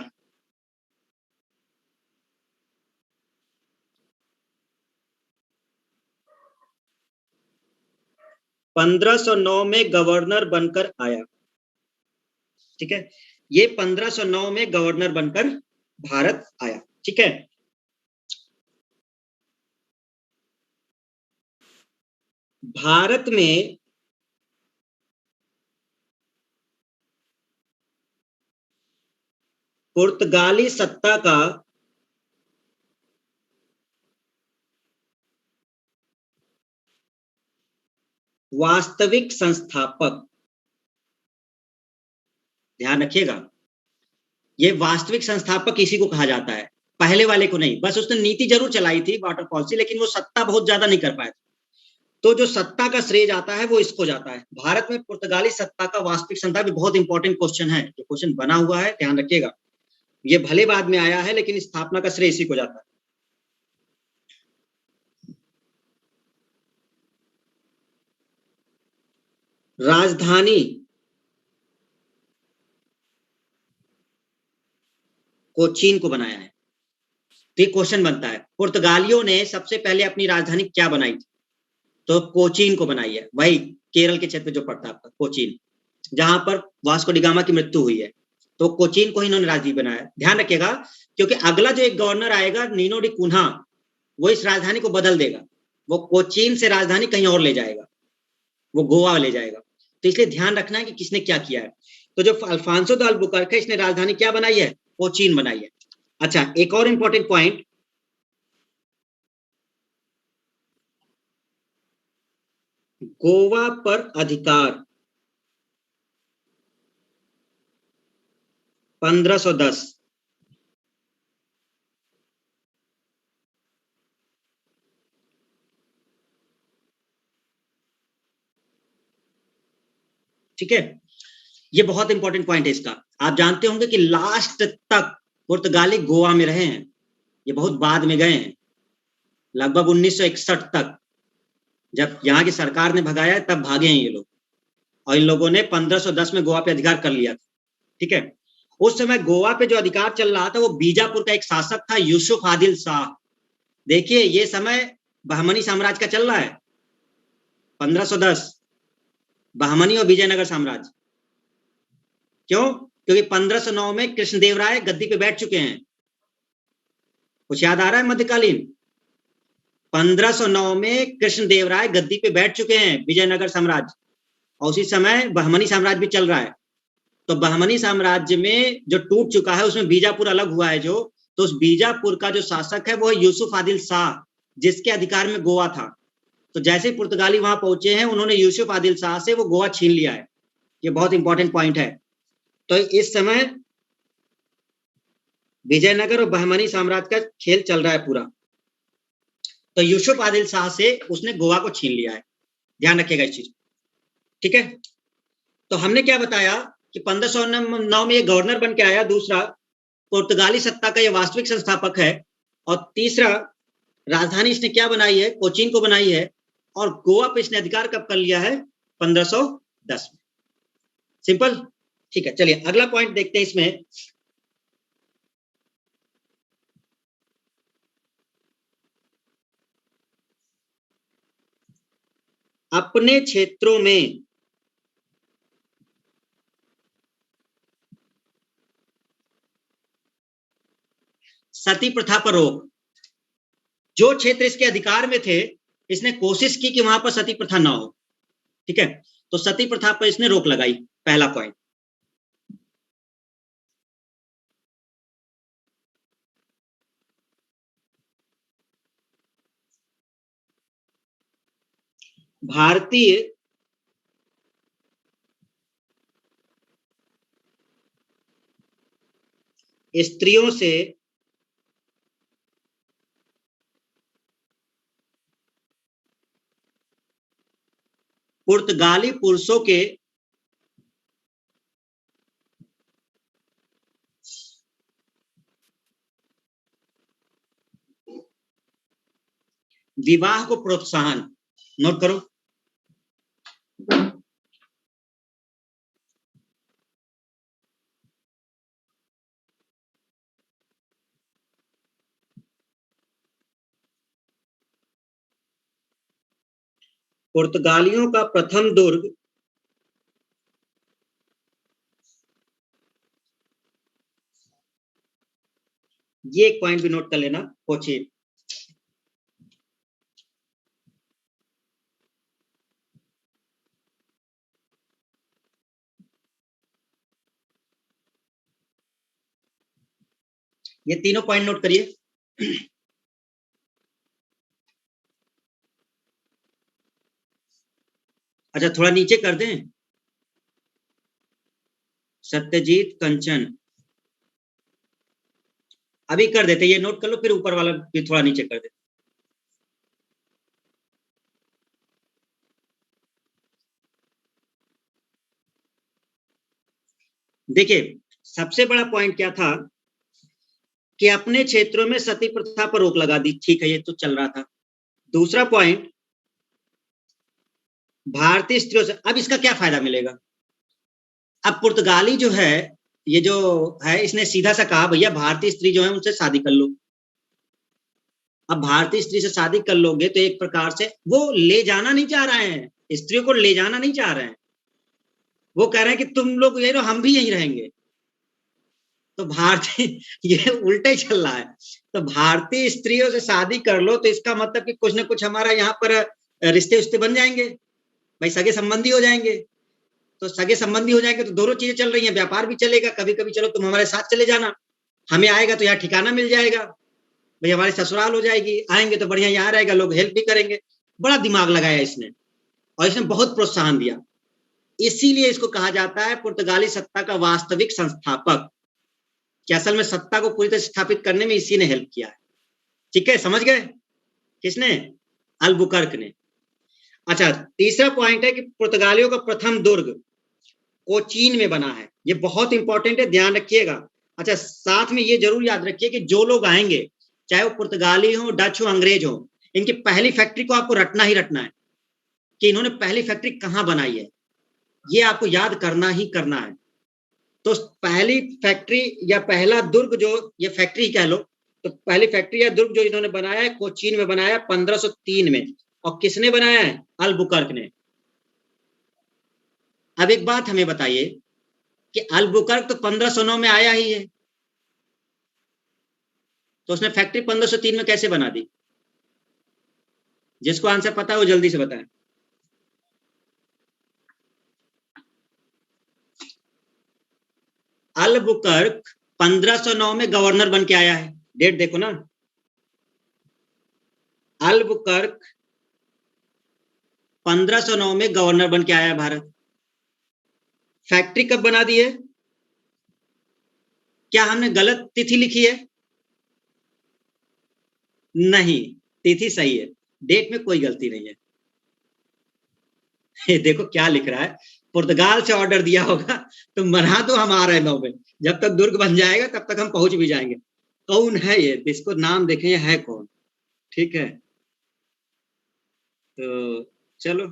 1509 में गवर्नर बनकर आया। ठीक है, ये 1509 में गवर्नर बनकर भारत आया। ठीक है, भारत में पुर्तगाली सत्ता का वास्तविक संस्थापक, ध्यान रखिएगा, ये वास्तविक संस्थापक इसी को कहा जाता है, पहले वाले को नहीं। बस उसने नीति जरूर चलाई थी वाटर पॉलिसी, लेकिन वो सत्ता बहुत ज्यादा नहीं कर पाया। तो जो सत्ता का श्रेय जाता है वो इसको जाता है। भारत में पुर्तगाली सत्ता का वास्तविक संस्थापक भी बहुत इंपॉर्टेंट क्वेश्चन है, ये क्वेश्चन बना हुआ है, ध्यान रखिएगा। ये भले बाद में आया है, लेकिन स्थापना का श्रेय इसी को जाता है। राजधानी कोचीन को बनाया है। तो क्वेश्चन बनता है, पुर्तगालियों ने सबसे पहले अपनी राजधानी क्या बनाई थी? तो कोचीन को बनाई है, वही केरल के क्षेत्र जो पड़ता है आपका कोचीन, जहां पर वास्को डी गामा की मृत्यु हुई है। तो कोचीन को ही इन्होंने राजधानी बनाया। ध्यान रखिएगा, क्योंकि अगला जो एक गवर्नर आएगा नीनो डी कुन्हा, वो इस राजधानी को बदल देगा, वो कोचीन से राजधानी कहीं और ले जाएगा, वो गोवा ले जाएगा। तो इसलिए ध्यान रखना है कि किसने क्या किया है। तो जो अल्फांसो द अल्बुकर्क है, इसने राजधानी क्या बनाई है? कोचीन बनाई है। अच्छा, एक और इंपॉर्टेंट पॉइंट, गोवा पर अधिकार 1510। ठीक है, ये बहुत इंपॉर्टेंट पॉइंट है इसका। आप जानते होंगे कि लास्ट तक पुर्तगाली गोवा में रहे हैं, ये बहुत बाद में गए हैं, लगभग 1961 तक, जब यहाँ की सरकार ने भगाया तब भागे हैं ये लोग। और इन लोगों ने 1510 में गोवा पे अधिकार कर लिया। ठीक है, उस समय गोवा पे जो अधिकार चल रहा था वो बीजापुर का एक शासक था, यूसुफ आदिल शाह। देखिए ये समय बहमनी साम्राज्य का चल रहा है, 1510, बहमनी और विजयनगर साम्राज्य। क्यों? क्योंकि 1509 में कृष्णदेवराय गद्दी पे बैठ चुके हैं। कुछ याद आ रहा है? मध्यकालीन 1509 में कृष्णदेवराय गद्दी पे बैठ चुके हैं, विजयनगर साम्राज्य, और उसी समय बहमनी साम्राज्य भी चल रहा है। तो बहमनी साम्राज्य में जो टूट चुका है उसमें बीजापुर अलग हुआ है जो, तो उस बीजापुर का जो शासक है वो है यूसुफ आदिल शाह, जिसके अधिकार में गोवा था। तो जैसे पुर्तगाली वहां पहुंचे हैं उन्होंने यूसुफ आदिल शाह से वो गोवा छीन लिया है। ये बहुत इंपॉर्टेंट पॉइंट है। तो इस समय विजयनगर और बहमनी साम्राज्य का खेल चल रहा है पूरा। तो यूसुफ आदिल शाह से उसने गोवा को छीन लिया है, ध्यान रखिएगा इस चीज। ठीक है, तो हमने क्या बताया कि 1509 में ये गवर्नर बन के आया, दूसरा पुर्तगाली सत्ता का ये वास्तविक संस्थापक है, और तीसरा राजधानी इसने क्या बनाई है, कोचीन को बनाई है, और गोवा पे इसने अधिकार कब कर लिया है, 1510 में। सिंपल। ठीक है, चलिए अगला पॉइंट देखते हैं इसमें। अपने क्षेत्रों में सती प्रथा पर रोक। जो क्षेत्र इसके अधिकार में थे इसने कोशिश की कि वहां पर सती प्रथा ना हो। ठीक है, तो सती प्रथा पर इसने रोक लगाई, पहला पॉइंट। भारतीय स्त्रियों से पुर्तगाली पुरुषों के विवाह को प्रोत्साहन, नोट करो, पुर्तगालियों का प्रथम दुर्ग ये एक पॉइंट भी नोट कर लेना, कोचीन। ये तीनों पॉइंट नोट करिए। अच्छा थोड़ा नीचे कर दें, सत्यजीत कंचन अभी कर देते, ये नोट कर लो, फिर ऊपर वाला भी थोड़ा नीचे कर देते। देखिए सबसे बड़ा पॉइंट क्या था कि अपने क्षेत्रों में सती प्रथा पर रोक लगा दी, ठीक है ये तो चल रहा था। दूसरा पॉइंट, भारतीय स्त्रियों से, अब इसका क्या फायदा मिलेगा। अब पुर्तगाली जो है, ये जो है इसने सीधा सा कहा भैया भारतीय स्त्री जो है उनसे शादी कर लो। अब भारतीय स्त्री से शादी कर लोगे तो एक प्रकार से वो ले जाना नहीं चाह रहे हैं, स्त्रियों को ले जाना नहीं चाह रहे हैं, वो कह रहे हैं कि तुम लोग यही रहो हम भी यहीं रहेंगे। तो भारतीय ये उल्टे चल रहा है। तो भारतीय स्त्रियों से शादी कर लो तो इसका मतलब कि कुछ ना कुछ हमारा यहाँ पर रिश्ते उश्ते बन जाएंगे, भाई सगे संबंधी हो जाएंगे। तो सगे संबंधी हो जाएंगे तो दोनों चीजें चल रही हैं, व्यापार भी चलेगा, कभी कभी चलो तुम हमारे साथ चले जाना, हमें आएगा तो यहाँ ठिकाना मिल जाएगा, भाई हमारी ससुराल हो जाएगी, आएंगे तो बढ़िया यहाँ रहेगा, लोग हेल्प भी करेंगे। बड़ा दिमाग लगाया इसने, और इसने बहुत प्रोत्साहन दिया। इसीलिए इसको कहा जाता है पुर्तगाली सत्ता का वास्तविक संस्थापक, कि असल में सत्ता को पूरी तरह स्थापित करने में इसी ने हेल्प किया है। ठीक है, समझ गए, किसने, अल्बुकर्क ने। अच्छा तीसरा पॉइंट है कि पुर्तगालियों का प्रथम दुर्ग कोचीन में बना है, ये बहुत इंपॉर्टेंट है, ध्यान रखिएगा। अच्छा साथ में ये जरूर याद रखिए कि जो लोग आएंगे चाहे वो पुर्तगाली हो, डच हो, अंग्रेज हो, इनकी पहली फैक्ट्री को आपको रटना ही रटना है कि इन्होंने पहली फैक्ट्री कहां बनाई है, ये आपको याद करना ही करना है। तो पहली फैक्ट्री या पहला दुर्ग जो, ये फैक्ट्री कह लो, तो पहली फैक्ट्री या दुर्ग जो इन्होंने बनाया है कोचीन में बनाया 1503 में, और किसने बनाया है, अल्बुकर्क ने। अब एक बात हमें बताइए कि अल्बुकर्क तो 1509 में आया ही है, तो उसने फैक्ट्री 1503 में कैसे बना दी। जिसको आंसर पता है वो जल्दी से बताएं। अल्बुकर्क 1509 में गवर्नर बन के आया है, डेट देखो ना, अल्बुकर्क 1509 में गवर्नर बन के आया है भारत। फैक्ट्री कब बना दी है? क्या हमने गलत तिथि लिखी है? नहीं, तिथि सही है, डेट में कोई गलती नहीं है। देखो क्या लिख रहा है, पुर्तगाल से ऑर्डर दिया होगा तो बना दो, हम आ रहे हैं 9 में, जब तक दुर्ग बन जाएगा तब तक हम पहुंच भी जाएंगे। कौन है ये, इसको नाम देखें, है कौन? ठीक है, तो चलो,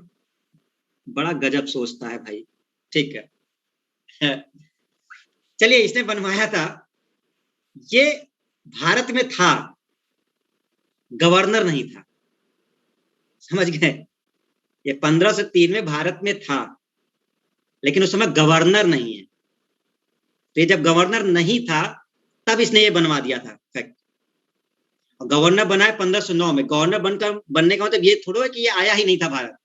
बड़ा गजब सोचता है भाई। ठीक है, चलिए, इसने बनवाया था, ये भारत में था, गवर्नर नहीं था, समझ गए? ये 1503 में भारत में था, लेकिन उस समय गवर्नर नहीं है। तो ये जब गवर्नर नहीं था तब इसने ये बनवा दिया था फैक्ट। और गवर्नर बनाए 1509 में। गवर्नर बनने का मतलब ये थोड़ा है कि ये आया ही नहीं था भारत,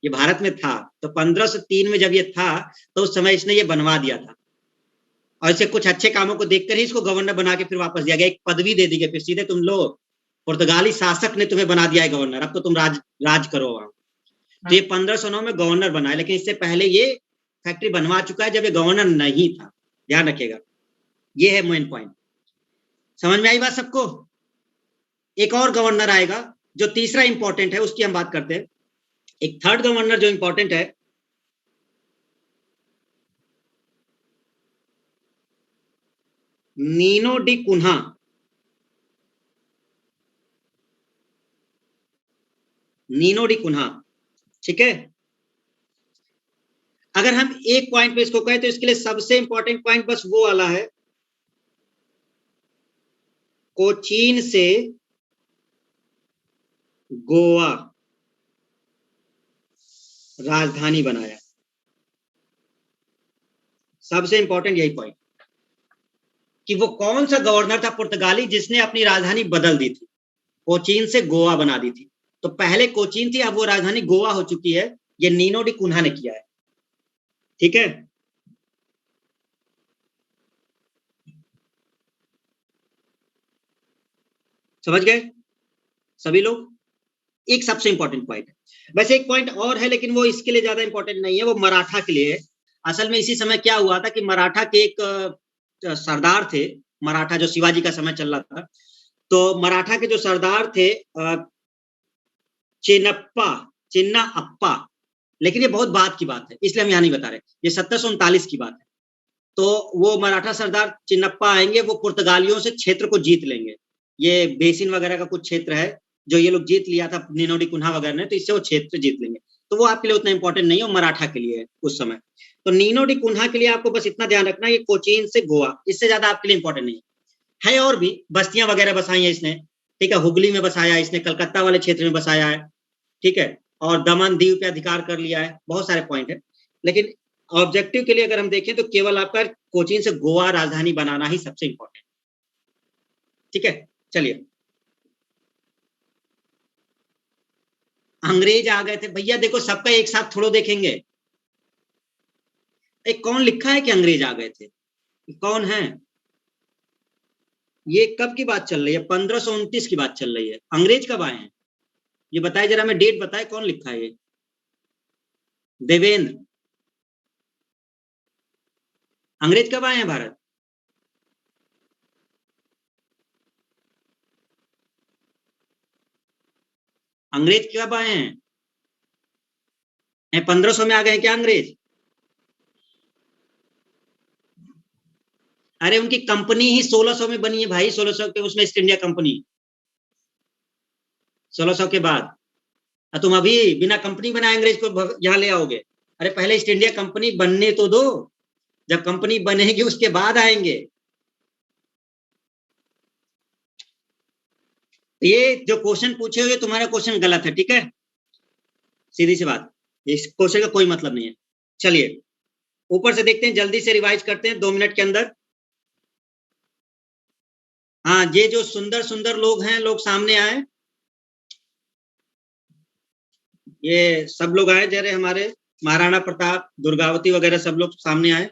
ये भारत में था। तो 1503 में जब ये था तो उस समय इसने ये बनवा दिया था, और इसे कुछ अच्छे कामों को देखकर ही इसको गवर्नर बना के फिर वापस दिया गया, एक पदवी दे दी गई, फिर सीधे तुम लो, पुर्तगाली शासक ने तुम्हें बना दिया है गवर्नर, अब तो तुम राज करो वहां। तो ये 1509 में गवर्नर बना है, लेकिन इससे पहले ये फैक्ट्री बनवा चुका है जब ये गवर्नर नहीं था, ध्यान रखिएगा, ये है मेन पॉइंट। समझ में आई बात सबको? एक और गवर्नर आएगा जो तीसरा इंपॉर्टेंट है, उसकी हम बात करते हैं। एक थर्ड गवर्नर जो इंपॉर्टेंट है, Nuno da Cunha. Nuno da Cunha, ठीक है। अगर हम एक पॉइंट पे इसको कहें तो इसके लिए सबसे इंपॉर्टेंट पॉइंट बस वो वाला है, कोचीन से गोवा राजधानी बनाया, सबसे इंपॉर्टेंट यही पॉइंट, कि वो कौन सा गवर्नर था पुर्तगाली जिसने अपनी राजधानी बदल दी थी, कोचीन से गोवा बना दी थी। तो पहले कोचीन थी, अब वो राजधानी गोवा हो चुकी है, ये नीनो डी कुन्हा ने किया है, ठीक है। समझ गए सभी लोग? एक सबसे इंपॉर्टेंट पॉइंट है। वैसे एक पॉइंट और है, लेकिन वो इसके लिए ज्यादा इंपॉर्टेंट नहीं है, वो मराठा के लिए है। असल में इसी समय क्या हुआ था कि मराठा के एक सरदार थे, मराठा जो शिवाजी का समय चल रहा था, तो मराठा के जो सरदार थे चिन्नप्पा, चिन्ना अप्पा, लेकिन ये बहुत बाद की बात है इसलिए हम यहाँ नहीं बता रहे, ये 1739 की बात है। तो वो मराठा सरदार चिन्नप्पा आएंगे, वो पुर्तगालियों से क्षेत्र को जीत लेंगे, ये बेसिन वगैरह का कुछ क्षेत्र है जो ये लोग जीत लिया था नीनो डी कुन्हा वगैरह ने, तो इससे वो क्षेत्र जीत लेंगे। तो वो आपके लिए उतना इंपॉर्टेंट नहीं है, वो मराठा के लिए है उस समय। तो नीनो डी कुन्हा के लिए आपको बस इतना ध्यान रखना, ये कोचीन से गोवा, इससे ज्यादा आपके लिए इंपॉर्टेंट नहीं है। और भी बस्तियां वगैरह बसाई है इसने, ठीक है, हुगली में बसाया इसने, कलकत्ता वाले क्षेत्र में बसाया है, ठीक है, और दमन दीव पे अधिकार कर लिया है, बहुत सारे पॉइंट है। लेकिन ऑब्जेक्टिव के लिए अगर हम देखें तो केवल आपका कोचीन से गोवा राजधानी बनाना ही सबसे इंपॉर्टेंट, ठीक है। चलिए, अंग्रेज आ गए थे भैया, देखो सबका एक साथ थोड़ो देखेंगे। एक कौन लिखा है कि अंग्रेज आ गए थे, कौन है? ये कब की बात चल रही है? 1529 की बात चल रही है, अंग्रेज कब आए हैं ये बताए जरा, हमें डेट बताए, कौन लिखा है ये? देवेंद्र। अंग्रेज कब आए हैं भारत? अंग्रेज कब आए हैं? 1500 में आ गए हैं क्या अंग्रेज? अरे उनकी कंपनी ही 1600 में बनी है भाई, 1600 के उसमें ईस्ट इंडिया कंपनी, 1600 के बाद। तुम अभी बिना कंपनी बनाए अंग्रेज को यहाँ ले आओगे? अरे पहले ईस्ट इंडिया कंपनी बनने तो दो, जब कंपनी बनेगी उसके बाद आएंगे। ये जो क्वेश्चन पूछे हुए तुम्हारा क्वेश्चन गलत है, ठीक है, सीधी सी बात, इस क्वेश्चन का कोई मतलब नहीं है। चलिए ऊपर से देखते हैं, जल्दी से रिवाइज करते हैं 2 मिनट के अंदर। हाँ, ये जो सुंदर सुंदर लोग हैं, लोग सामने आए, ये सब लोग आए, जरे हमारे महाराणा प्रताप, दुर्गावती वगैरह सब लोग सामने आए।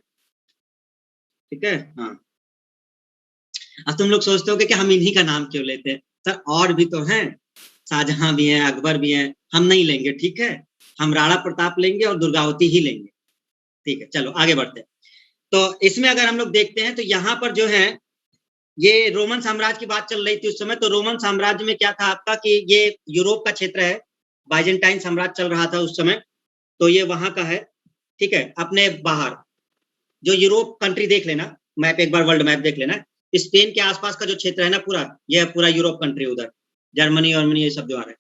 ठीक है। हाँ, अब तुम लोग सोचते हो कि हम इन्हीं का नाम क्यों लेते हैं सर, और भी तो हैं, शाहजहां भी हैं, अकबर भी हैं, हम नहीं लेंगे, ठीक है, हम राणा प्रताप लेंगे और दुर्गावती ही लेंगे। ठीक है, चलो आगे बढ़ते हैं। तो इसमें अगर हम लोग देखते हैं तो यहाँ पर जो है ये रोमन साम्राज्य की बात चल रही थी उस समय। तो रोमन साम्राज्य में क्या था आपका कि ये यूरोप का क्षेत्र है, बाइजेंटाइन साम्राज्य चल रहा था उस समय, तो ये वहां का है। ठीक है, अपने बाहर जो यूरोप कंट्री देख लेना, मैप एक बार वर्ल्ड मैप देख लेना, स्पेन के आसपास का जो क्षेत्र है ना पूरा, यह पूरा यूरोप कंट्री, उधर जर्मनी वर्मनी ये सब जो आ रहा है।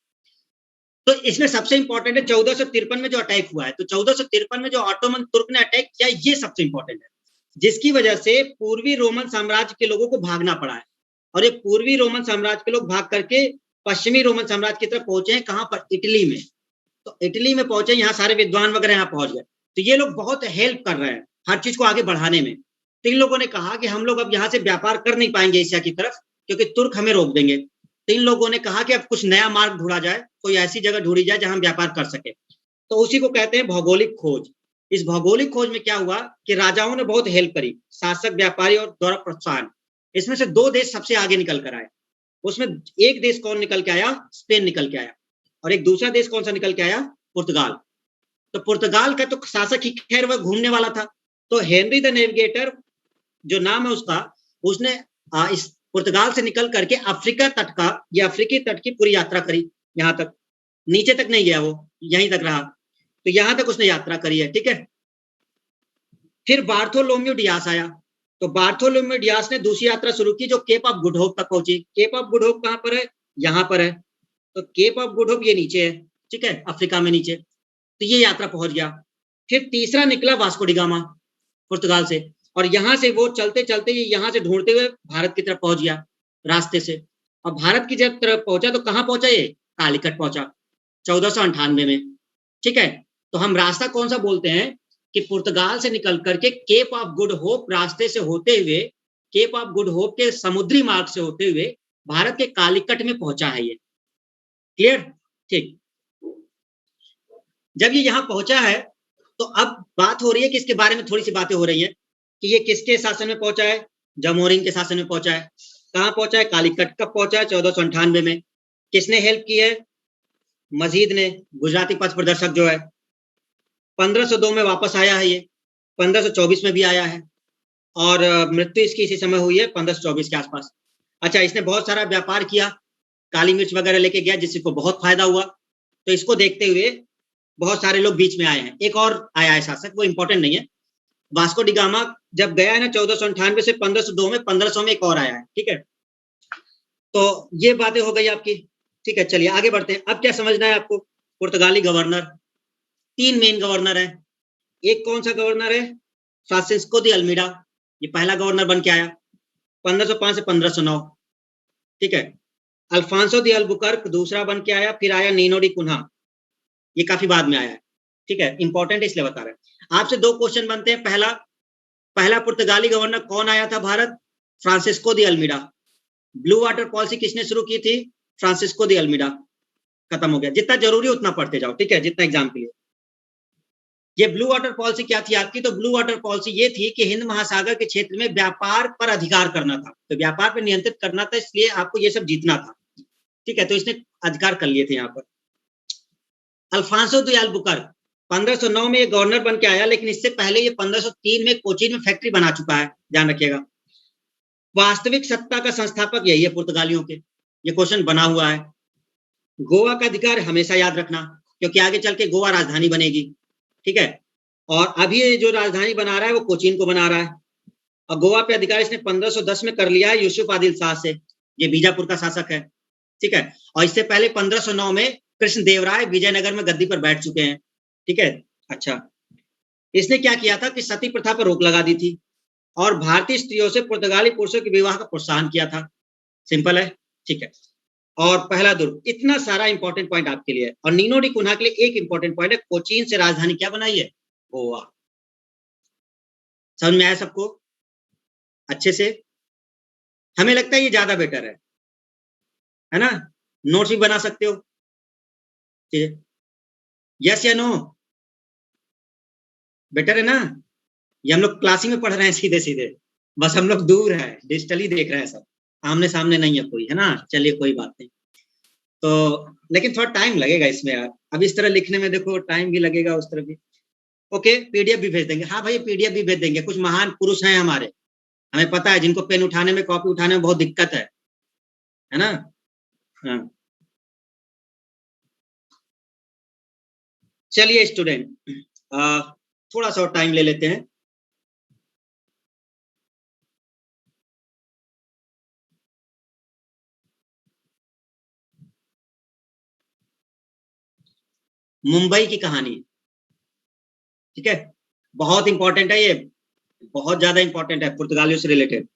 तो इसमें सबसे इंपॉर्टेंट है 1453 में जो अटैक हुआ है, तो 1453 में जो ऑटोमन तुर्क ने अटैक किया, ये सबसे इंपॉर्टेंट है, जिसकी वजह से पूर्वी रोमन साम्राज्य के लोगों को भागना पड़ा है। और ये पूर्वी रोमन साम्राज्य के लोग भाग करके पश्चिमी रोमन साम्राज्य की तरफ पहुंचे हैं, कहां पर, इटली में। तो इटली में पहुंचे, यहाँ सारे विद्वान वगैरह यहाँ पहुंच गए, तो ये लोग बहुत हेल्प कर रहे हैं हर चीज को आगे बढ़ाने में। तो इन लोगों ने कहा कि हम लोग अब यहाँ से व्यापार कर नहीं पाएंगे एशिया की तरफ, क्योंकि तुर्क हमें रोक देंगे। तो इन लोगों ने कहा कि अब कुछ नया मार्ग ढूंढा जाए, कोई ऐसी जगह ढूंढी जाए जहां हम व्यापार कर सके। तो उसी को कहते हैं भौगोलिक खोज। इस भौगोलिक खोज में क्या हुआ कि राजाओं ने बहुत हेल्प करी, शासक, व्यापारी और द्वारा प्रोत्साहन। इसमें से दो देश सबसे आगे निकल कर आए। उसमें एक देश कौन निकल के आया, स्पेन निकल के आया, और एक दूसरा देश कौन सा निकल के आया, पुर्तगाल। तो पुर्तगाल का तो शासक ही खैर वह घूमने वाला था, तो हेनरी द नेविगेटर जो नाम है उसका, उसने इस पुर्तगाल से निकल करके अफ्रीका तट का, या अफ्रीकी तट की पूरी यात्रा करी, यहां तक, नीचे तक नहीं गया वो, यहीं तक रहा, तो यहां तक उसने यात्रा करी है। ठीक है, फिर बार्थोलोम्यू डियास आया, तो बार्थोलोम्यू डियास ने दूसरी यात्रा शुरू की जो केप ऑफ गुड होप तक पहुंची। केप ऑफ गुड होप कहां पर है, यहां पर है, तो केप ऑफ गुड होप ये नीचे है, ठीक है, अफ्रीका में नीचे, तो ये यात्रा पहुंच गया। फिर तीसरा निकला वास्को डिगामा पुर्तगाल से, और यहां से वो चलते चलते यहां से ढूंढते हुए भारत की तरफ पहुंच गया रास्ते से। और भारत की जब तरफ पहुंचा तो कहां पहुंचा, ये कालीकट पहुंचा 1498 में। ठीक है, तो हम रास्ता कौन सा बोलते हैं कि पुर्तगाल से निकल करके केप ऑफ गुड होप रास्ते से होते हुए, केप ऑफ गुड होप के समुद्री मार्ग से होते हुए भारत के कालीकट में पहुंचा है ये। क्लियर, ठीक। जब ये यहां पहुंचा है तो अब बात हो रही है कि इसके बारे में थोड़ी सी बातें हो रही है कि ये किसके शासन में पहुंचा है, जमोरिन के शासन में पहुंचा है। कहां पहुंचा है, कालीकट। कब पहुंचा है, 1498 में। किसने हेल्प की है, मजीद ने, गुजराती पथ प्रदर्शक जो है। 1502 में वापस आया है ये, 1524 में भी आया है, और मृत्यु इसकी इसी समय हुई है 1524 के आसपास। अच्छा, इसने बहुत सारा व्यापार किया, काली मिर्च वगैरह लेके गया, जिससे को बहुत फायदा हुआ। तो इसको देखते हुए बहुत सारे लोग बीच में आए हैं। एक और आया है शासक, वो इंपॉर्टेंट नहीं है। वास्को डिगामा जब गया है ना 1498 से 1502 में, 1500 में एक और आया है। ठीक है, तो ये बातें हो गई आपकी। ठीक है, चलिए आगे बढ़ते हैं। अब क्या समझना है आपको, पुर्तगाली गवर्नर, तीन मेन गवर्नर है। एक कौन सा गवर्नर है, फ्रांसिस्को दी अल्मीडा, ये पहला गवर्नर बन के आया 1505 से 1509। ठीक है, अल्फांसो दी अल्बुकर्क दूसरा बन के आया, फिर आया नीनो डी कुन्हा, ये काफी बाद में आया है। ठीक है, इंपॉर्टेंट इसलिए बता रहे हैं। आपसे दो क्वेश्चन बनते हैं। पहला, पहला पुर्तगाली गवर्नर कौन आया था Bharat, Francisco de Almeida. Blue water policy किसने शुरू की थी, फ्रांसिस्को दी अल्मीडा। खत्म हो गया, जितना जरूरी उतना पढ़ते जाओ, ठीक है, जितना एग्जाम के लिए। ये ब्लू वाटर पॉलिसी क्या थी आपकी, तो ब्लू वाटर पॉलिसी ये थी कि हिंद महासागर के क्षेत्र में व्यापार पर अधिकार करना था, तो व्यापार पर नियंत्रित करना था, इसलिए आपको ये सब जीतना था। ठीक है, तो इसने अधिकार कर लिए थे यहाँ पर। अल्फांसो दी अल्बुकर्क 1509 में ये गवर्नर बन के आया, लेकिन इससे पहले ये 1503 में कोचीन में फैक्ट्री बना चुका है, ध्यान रखिएगा। वास्तविक सत्ता का संस्थापक यही है पुर्तगालियों के, ये क्वेश्चन बना हुआ है। गोवा का अधिकार हमेशा याद रखना, क्योंकि आगे चल के गोवा राजधानी बनेगी। ठीक है, और अभी जो राजधानी बना रहा है वो कोचीन को बना रहा है। और गोवा पे अधिकार इसने 1510 में कर लिया है यूसुफ आदिल शाह से, ये बीजापुर का शासक है। ठीक है, और इससे पहले 1509 में कृष्ण देवराय विजयनगर में गद्दी पर बैठ चुके हैं। ठीक है, अच्छा, इसने क्या किया था कि सती प्रथा पर रोक लगा दी थी, और भारतीय स्त्रियों से पुर्तगाली पुरुषों के विवाह का प्रोत्साहन किया था। सिंपल है, ठीक है। और पहला दुर्ग, इतना सारा इंपॉर्टेंट पॉइंट आपके लिए। और नीनो डी कुन्हा के लिए एक इंपॉर्टेंट पॉइंट है, कोचीन से राजधानी क्या बनाई है, गोवा। समझ में आया सबको अच्छे से, हमें लगता है ये ज्यादा बेटर है ना, नोट्स भी बना सकते हो। ठीक है, यस या नो, बेटर है ना, ये हम लोग क्लास में पढ़ रहे हैं सीधे सीधे। बस हम लोग दूर है, डिजिटली देख रहे हैं सब, आमने सामने नहीं है कोई, है ना। चलिए कोई बात नहीं। तो लेकिन थोड़ा टाइम लगेगा इसमें यार, अब इस तरह लिखने में देखो टाइम भी लगेगा, उस तरह भी। ओके, पीडीएफ भी भेज देंगे, हाँ भाई पीडीएफ भी भेज देंगे। कुछ महान पुरुष हैं हमारे, हमें पता है, जिनको पेन उठाने में, कॉपी उठाने में बहुत दिक्कत है ना। हाँ, चलिए स्टूडेंट, थोड़ा सा और टाइम ले लेते हैं। मुंबई की कहानी, ठीक है, बहुत इंपॉर्टेंट है ये, बहुत ज्यादा इंपॉर्टेंट है, पुर्तगालियों से रिलेटेड।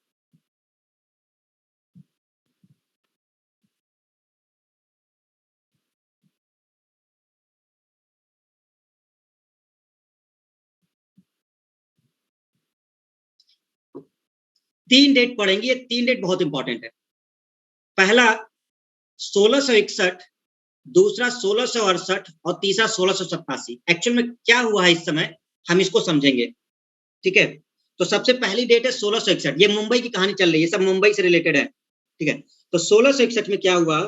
3 डेट पढ़ेंगे, ये 3 डेट बहुत इंपॉर्टेंट है। पहला 1661, दूसरा 1668 और तीसरा 1687। एक्चुअल में क्या हुआ है इस समय, हम इसको समझेंगे, ठीक है। तो सबसे पहली डेट है 1661, ये मुंबई की कहानी चल रही है, सब मुंबई से रिलेटेड है, ठीक है। तो 1661 में क्या हुआ,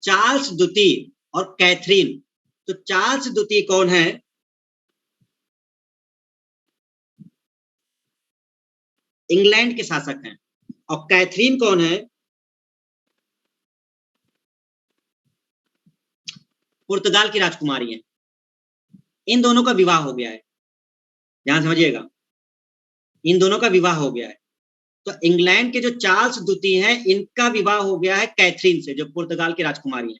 चार्ल्स द्वितीय और कैथरीन। तो चार्ल्स द्वितीय कौन है, इंग्लैंड के शासक हैं, और कैथरीन कौन है, पुर्तगाल की राजकुमारी है। इन दोनों का विवाह हो गया है, ध्यान समझिएगा, इन दोनों का विवाह हो गया है। तो इंग्लैंड के जो चार्ल्स द्वितीय हैं, इनका विवाह हो गया है कैथरीन से, जो पुर्तगाल की राजकुमारी है।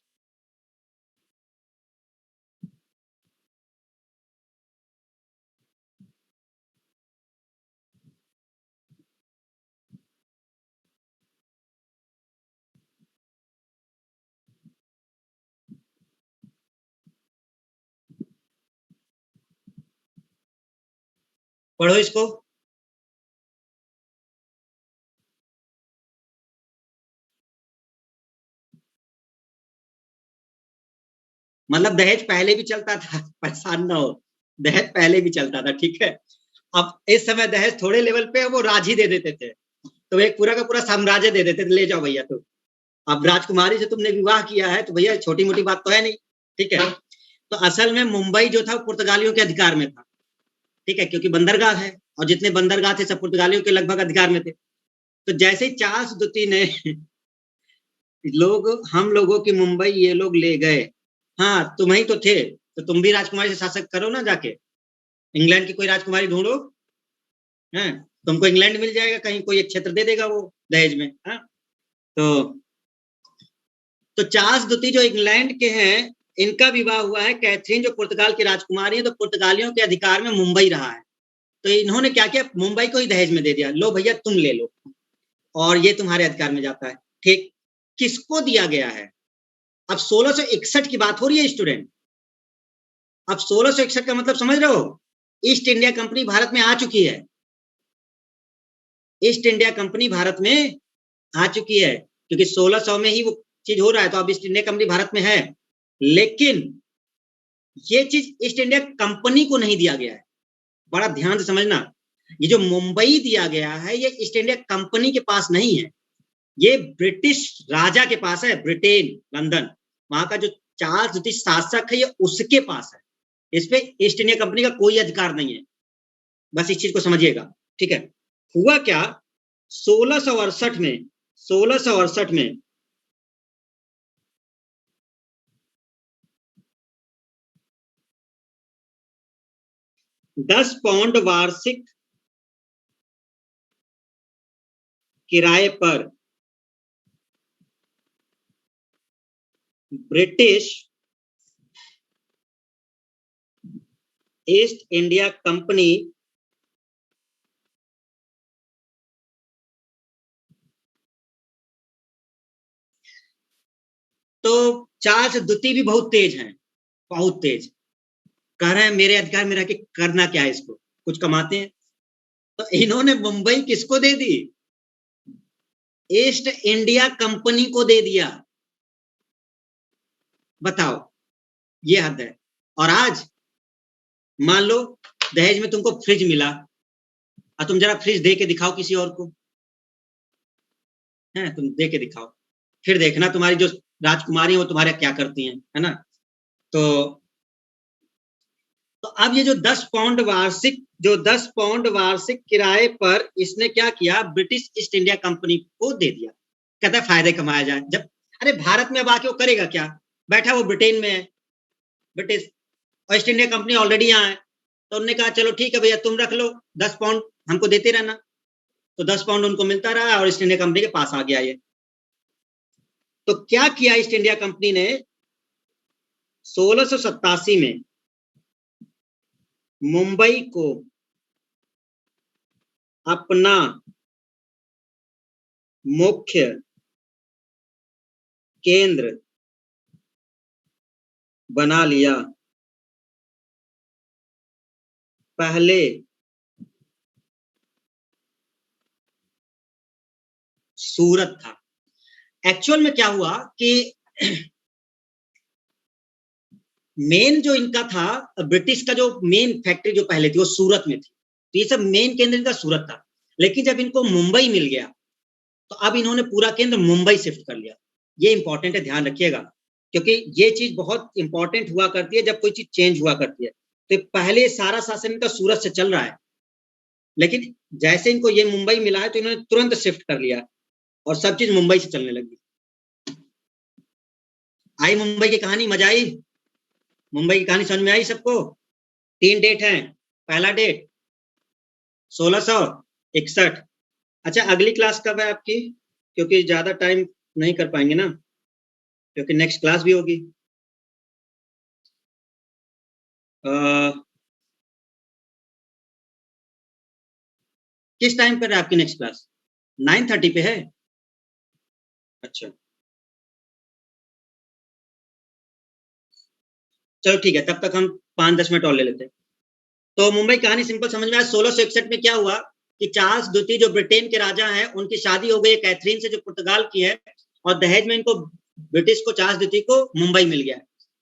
पढ़ो इसको। मतलब दहेज पहले भी चलता था, परेशान ना हो, दहेज पहले भी चलता था, ठीक है। अब इस समय दहेज थोड़े लेवल पे है, वो राज ही दे देते थे, तो एक पूरा का पूरा साम्राज्य दे देते थे, ले जाओ भैया तुम। अब राजकुमारी से तुमने विवाह किया है, तो भैया छोटी मोटी बात तो है नहीं, ठीक है। तो असल में मुंबई जो था वो पुर्तगालियों के अधिकार में था, ठीक है, क्योंकि बंदरगाह है, और जितने बंदरगाह थे सब पुर्तगालियों के लगभग अधिकार में थे। तो जैसे ही चार्ल्स द्वितीय ने लोग, हम लोगों की मुंबई ये लोग ले गए, हाँ तुम ही तो थे, तो तुम भी राजकुमारी से शासक करो ना जाके, इंग्लैंड की कोई राजकुमारी ढूंढो, है, तुमको इंग्लैंड मिल जाएगा, कहीं कोई एक क्षेत्र दे देगा वो दहेज में, हाँ। तो चार्ल्स द्वितीय जो इंग्लैंड के हैं, इनका विवाह हुआ है कैथरीन, जो पुर्तगाल की राजकुमारी है। तो पुर्तगालियों के अधिकार में मुंबई रहा है, तो इन्होंने क्या किया, मुंबई को ही दहेज में दे दिया, लो भैया तुम ले लो, और ये तुम्हारे अधिकार में जाता है, ठीक। किसको दिया गया है, अब 1661 की बात हो रही है स्टूडेंट। अब 1661 का मतलब समझ रहे हो, ईस्ट इंडिया कंपनी भारत में आ चुकी है, ईस्ट इंडिया कंपनी भारत में आ चुकी है, क्योंकि 1600 में ही वो चीज हो रहा है, तो अब ईस्ट इंडिया कंपनी भारत में है। लेकिन ये चीज ईस्ट इंडिया कंपनी को नहीं दिया गया है, बड़ा ध्यान से समझना। ये जो मुंबई दिया गया है, ये ईस्ट इंडिया कंपनी के पास नहीं है, ये ब्रिटिश राजा के पास है, ब्रिटेन, लंदन, वहां का जो चार्ल्स द्वितीय शासक है, ये उसके पास है। इस पे ईस्ट इंडिया कंपनी का कोई अधिकार नहीं है, बस इस चीज को समझिएगा, ठीक है। हुआ क्या, 1668 में, 1668 में 10 पाउंड वार्षिक किराए पर ब्रिटिश ईस्ट इंडिया कंपनी तो चार्ल्स द्वितीय भी बहुत तेज हैं, बहुत तेज, कह रहे हैं मेरे अधिकार में रह के करना क्या है, इसको कुछ कमाते हैं। तो इन्होंने मुंबई किसको दे दी, ईस्ट इंडिया कंपनी को दे दिया। बताओ, ये हद है। और आज मान लो दहेज में तुमको फ्रिज मिला, और तुम जरा फ्रिज दे के दिखाओ किसी और को, है तुम दे के दिखाओ, फिर देखना तुम्हारी जो राजकुमारी है वो तुम्हारे क्या करती हैं, है ना। तो अब ये जो 10 पाउंड वार्षिक किराए पर इसने क्या किया, ब्रिटिश ईस्ट इंडिया कंपनी को दे दिया। कहता है फायदे कमाया जाए। जब अरे भारत में अब आके वो करेगा क्या, बैठा वो ब्रिटेन में है ब्रिटिश, और ईस्ट इंडिया कंपनी ऑलरेडी यहाँ है, तो उन्होंने कहा चलो ठीक है भैया तुम रख लो 10 पाउंड, हमको देते रहना। तो 10 पाउंड उनको मिलता रहा और ईस्ट इंडिया कंपनी के पास आ गया ये। तो क्या किया ईस्ट इंडिया कंपनी ने, 1687 में मुंबई को अपना मुख्य केंद्र बना लिया। पहले सूरत था। एक्चुअल में क्या हुआ कि मेन जो इनका था, ब्रिटिश का जो मेन फैक्ट्री जो पहले थी वो सूरत में थी, तो ये सब मेन केंद्र इनका सूरत था। लेकिन जब इनको मुंबई मिल गया तो अब इन्होंने पूरा केंद्र मुंबई शिफ्ट कर लिया। ये इंपॉर्टेंट है, ध्यान रखिएगा, क्योंकि ये चीज बहुत इंपॉर्टेंट हुआ करती है जब कोई चीज चेंज हुआ करती है। तो पहले सारा शासन इनका सूरत से चल रहा है, लेकिन जैसे इनको ये मुंबई मिला है तो इन्होंने तुरंत शिफ्ट कर लिया और सब चीज मुंबई से चलने लगी। आई मुंबई की कहानी, मजा आई? मुंबई की कहानी समझ में आई सबको? 3 डेट हैं। पहला डेट 1661। अच्छा, अगली क्लास कब है आपकी? क्योंकि ज्यादा टाइम नहीं कर पाएंगे ना, क्योंकि नेक्स्ट क्लास भी होगी। किस टाइम पर है आपकी नेक्स्ट क्लास? 9:30 पे है? अच्छा चलो ठीक है, तब तक हम 5-10 मिनट और ले लेते हैं। तो मुंबई कहानी सिंपल समझ में आया। 1661 में क्या हुआ कि चार्ल्स द्वितीय जो ब्रिटेन के राजा हैं उनकी शादी हो गई कैथरीन से जो पुर्तगाल की है, और दहेज में इनको ब्रिटिश को चार्ल्स द्वितीय को मुंबई मिल गया।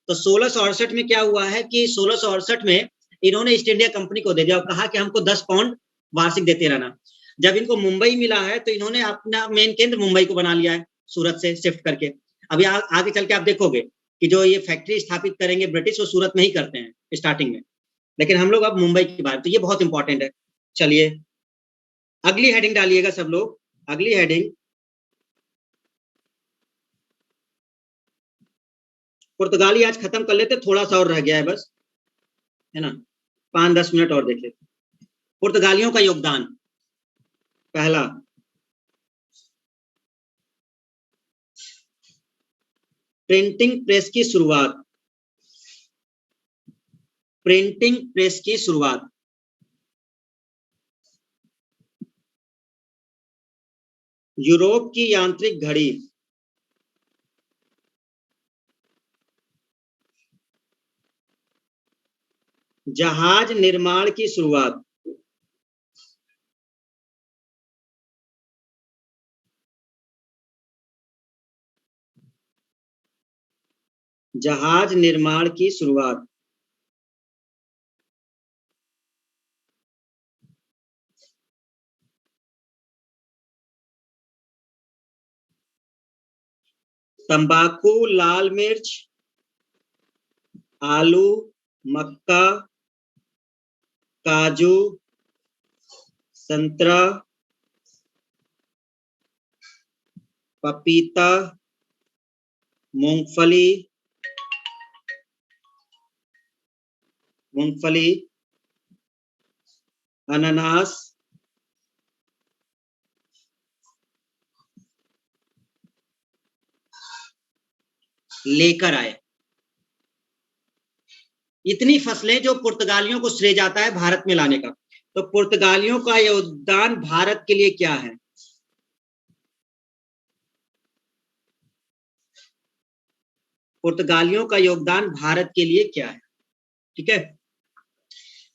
तो 1668 में क्या हुआ है कि 1668 में इन्होंने ईस्ट इंडिया कंपनी को दे दिया और कहा कि हमको 10 पाउंड वार्षिक देते रहना। जब इनको मुंबई मिला है तो इन्होंने अपना मेन केंद्र मुंबई को बना लिया है, सूरत से शिफ्ट करके। अभी आगे चल के आप देखोगे कि जो ये फैक्ट्री स्थापित करेंगे ब्रिटिश, वो सूरत में ही करते हैं स्टार्टिंग में, लेकिन हम लोग अब मुंबई की बात, तो ये बहुत इंपॉर्टेंट है। चलिए अगली हेडिंग डालिएगा सब लोग। अगली हेडिंग, पुर्तगाली आज खत्म कर लेते, थोड़ा सा और रह गया है बस, है ना, 5-10 मिनट और देख लेते। पुर्तगालियों का योगदान। पहला, प्रिंटिंग प्रेस की शुरुआत। प्रिंटिंग प्रेस की शुरुआत। यूरोप की यांत्रिक घड़ी। जहाज निर्माण की शुरुआत। जहाज निर्माण की शुरुआत। तंबाकू, लाल मिर्च, आलू, मक्का, काजू, संतरा, पपीता, मूंगफली, अनानास, लेकर आए। इतनी फसलें जो पुर्तगालियों को श्रेय जाता है भारत में लाने का। तो पुर्तगालियों का योगदान भारत के लिए क्या है? पुर्तगालियों का योगदान भारत के लिए क्या है? ठीक है,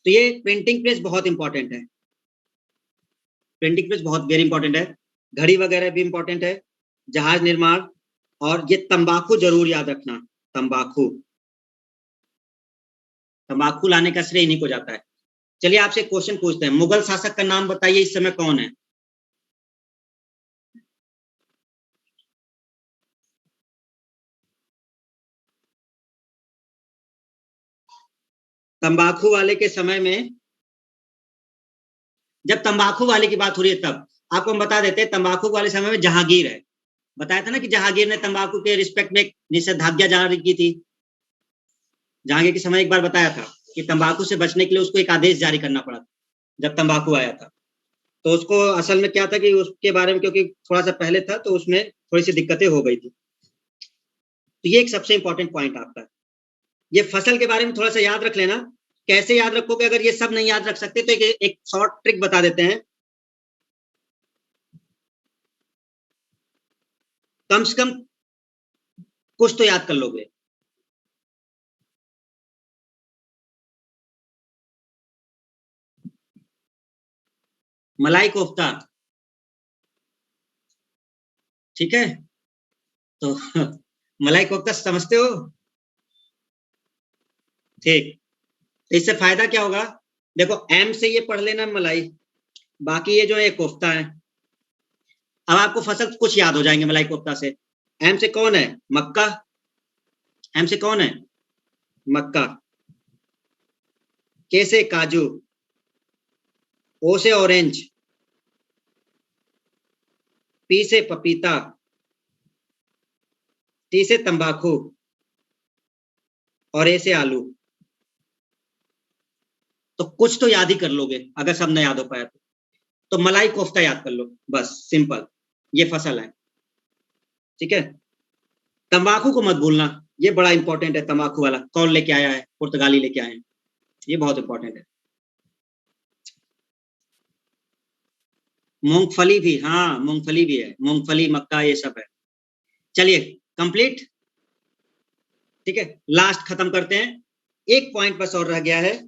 तो ये प्रिंटिंग प्रेस बहुत इंपॉर्टेंट है। प्रिंटिंग प्रेस बहुत वेरी इंपॉर्टेंट है। घड़ी वगैरह भी इंपॉर्टेंट है। जहाज निर्माण, और ये तंबाकू जरूर याद रखना। तंबाकू, तंबाकू लाने का श्रेय इन्हीं को जाता है। चलिए आपसे क्वेश्चन पूछते हैं, मुगल शासक का नाम बताइए इस समय कौन है? तंबाकू वाले के समय में, जब तंबाकू वाले की बात हो रही है तब आपको हम बता देते हैं, तंबाकू वाले समय में जहांगीर है। बताया था ना कि जहांगीर ने तंबाकू के रिस्पेक्ट में एक निषेधाज्ञा जारी की थी। जहांगीर के समय एक बार बताया था कि तंबाकू से बचने के लिए उसको एक आदेश जारी करना पड़ा था जब तंबाकू आया था। तो उसको असल में क्या था कि उसके बारे में, क्योंकि थोड़ा सा पहले था तो उसमें थोड़ी सी दिक्कतें हो गई थी। तो ये एक सबसे इंपॉर्टेंट पॉइंट आपका। ये फसल के बारे में थोड़ा सा याद रख लेना। कैसे याद रखोगे? अगर ये सब नहीं याद रख सकते तो एक शॉर्ट ट्रिक बता देते हैं। कम से कम कुछ तो याद कर लोगे। मलाई कोफ्ता, ठीक है। तो मलाई कोफ्ता समझते हो? ठीक। तो इससे फायदा क्या होगा? देखो एम से ये पढ़ लेना मलाई, बाकी ये जो है कोफ्ता है। अब आपको फसल कुछ याद हो जाएंगे मलाई कोफ्ता से। एम से कौन है? मक्का। एम से कौन है? मक्का। के से काजू। ओ से ऑरेंज। पी से पपीता। टी से तंबाकू। और ए से आलू। तो कुछ तो याद ही कर लोगे अगर सब न याद हो पाया तो मलाई कोफ्ता याद कर लो, बस सिंपल। ये फसल है, ठीक है। तंबाकू को मत भूलना, ये बड़ा इंपॉर्टेंट है। तंबाकू वाला कौन लेके आया है? पुर्तगाली लेके आए हैं, ये बहुत इंपॉर्टेंट है। मूंगफली भी, हाँ मूंगफली भी है, मूंगफली मक्का ये सब है। चलिए कंप्लीट, ठीक है। लास्ट खत्म करते हैं, एक पॉइंट बस और रह गया है।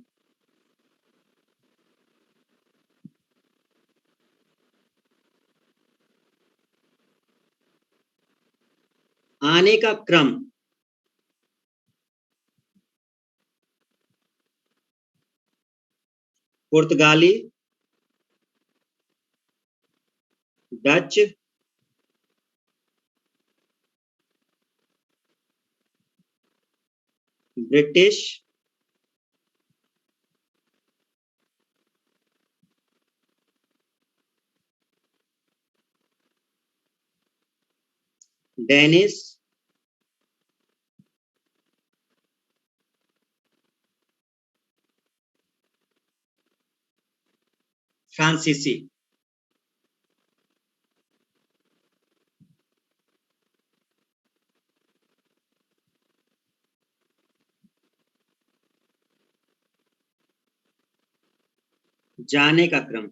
आने का क्रम। पुर्तगाली, डच, ब्रिटिश, डेनिस, फ्रांसीसी। जाने का क्रम।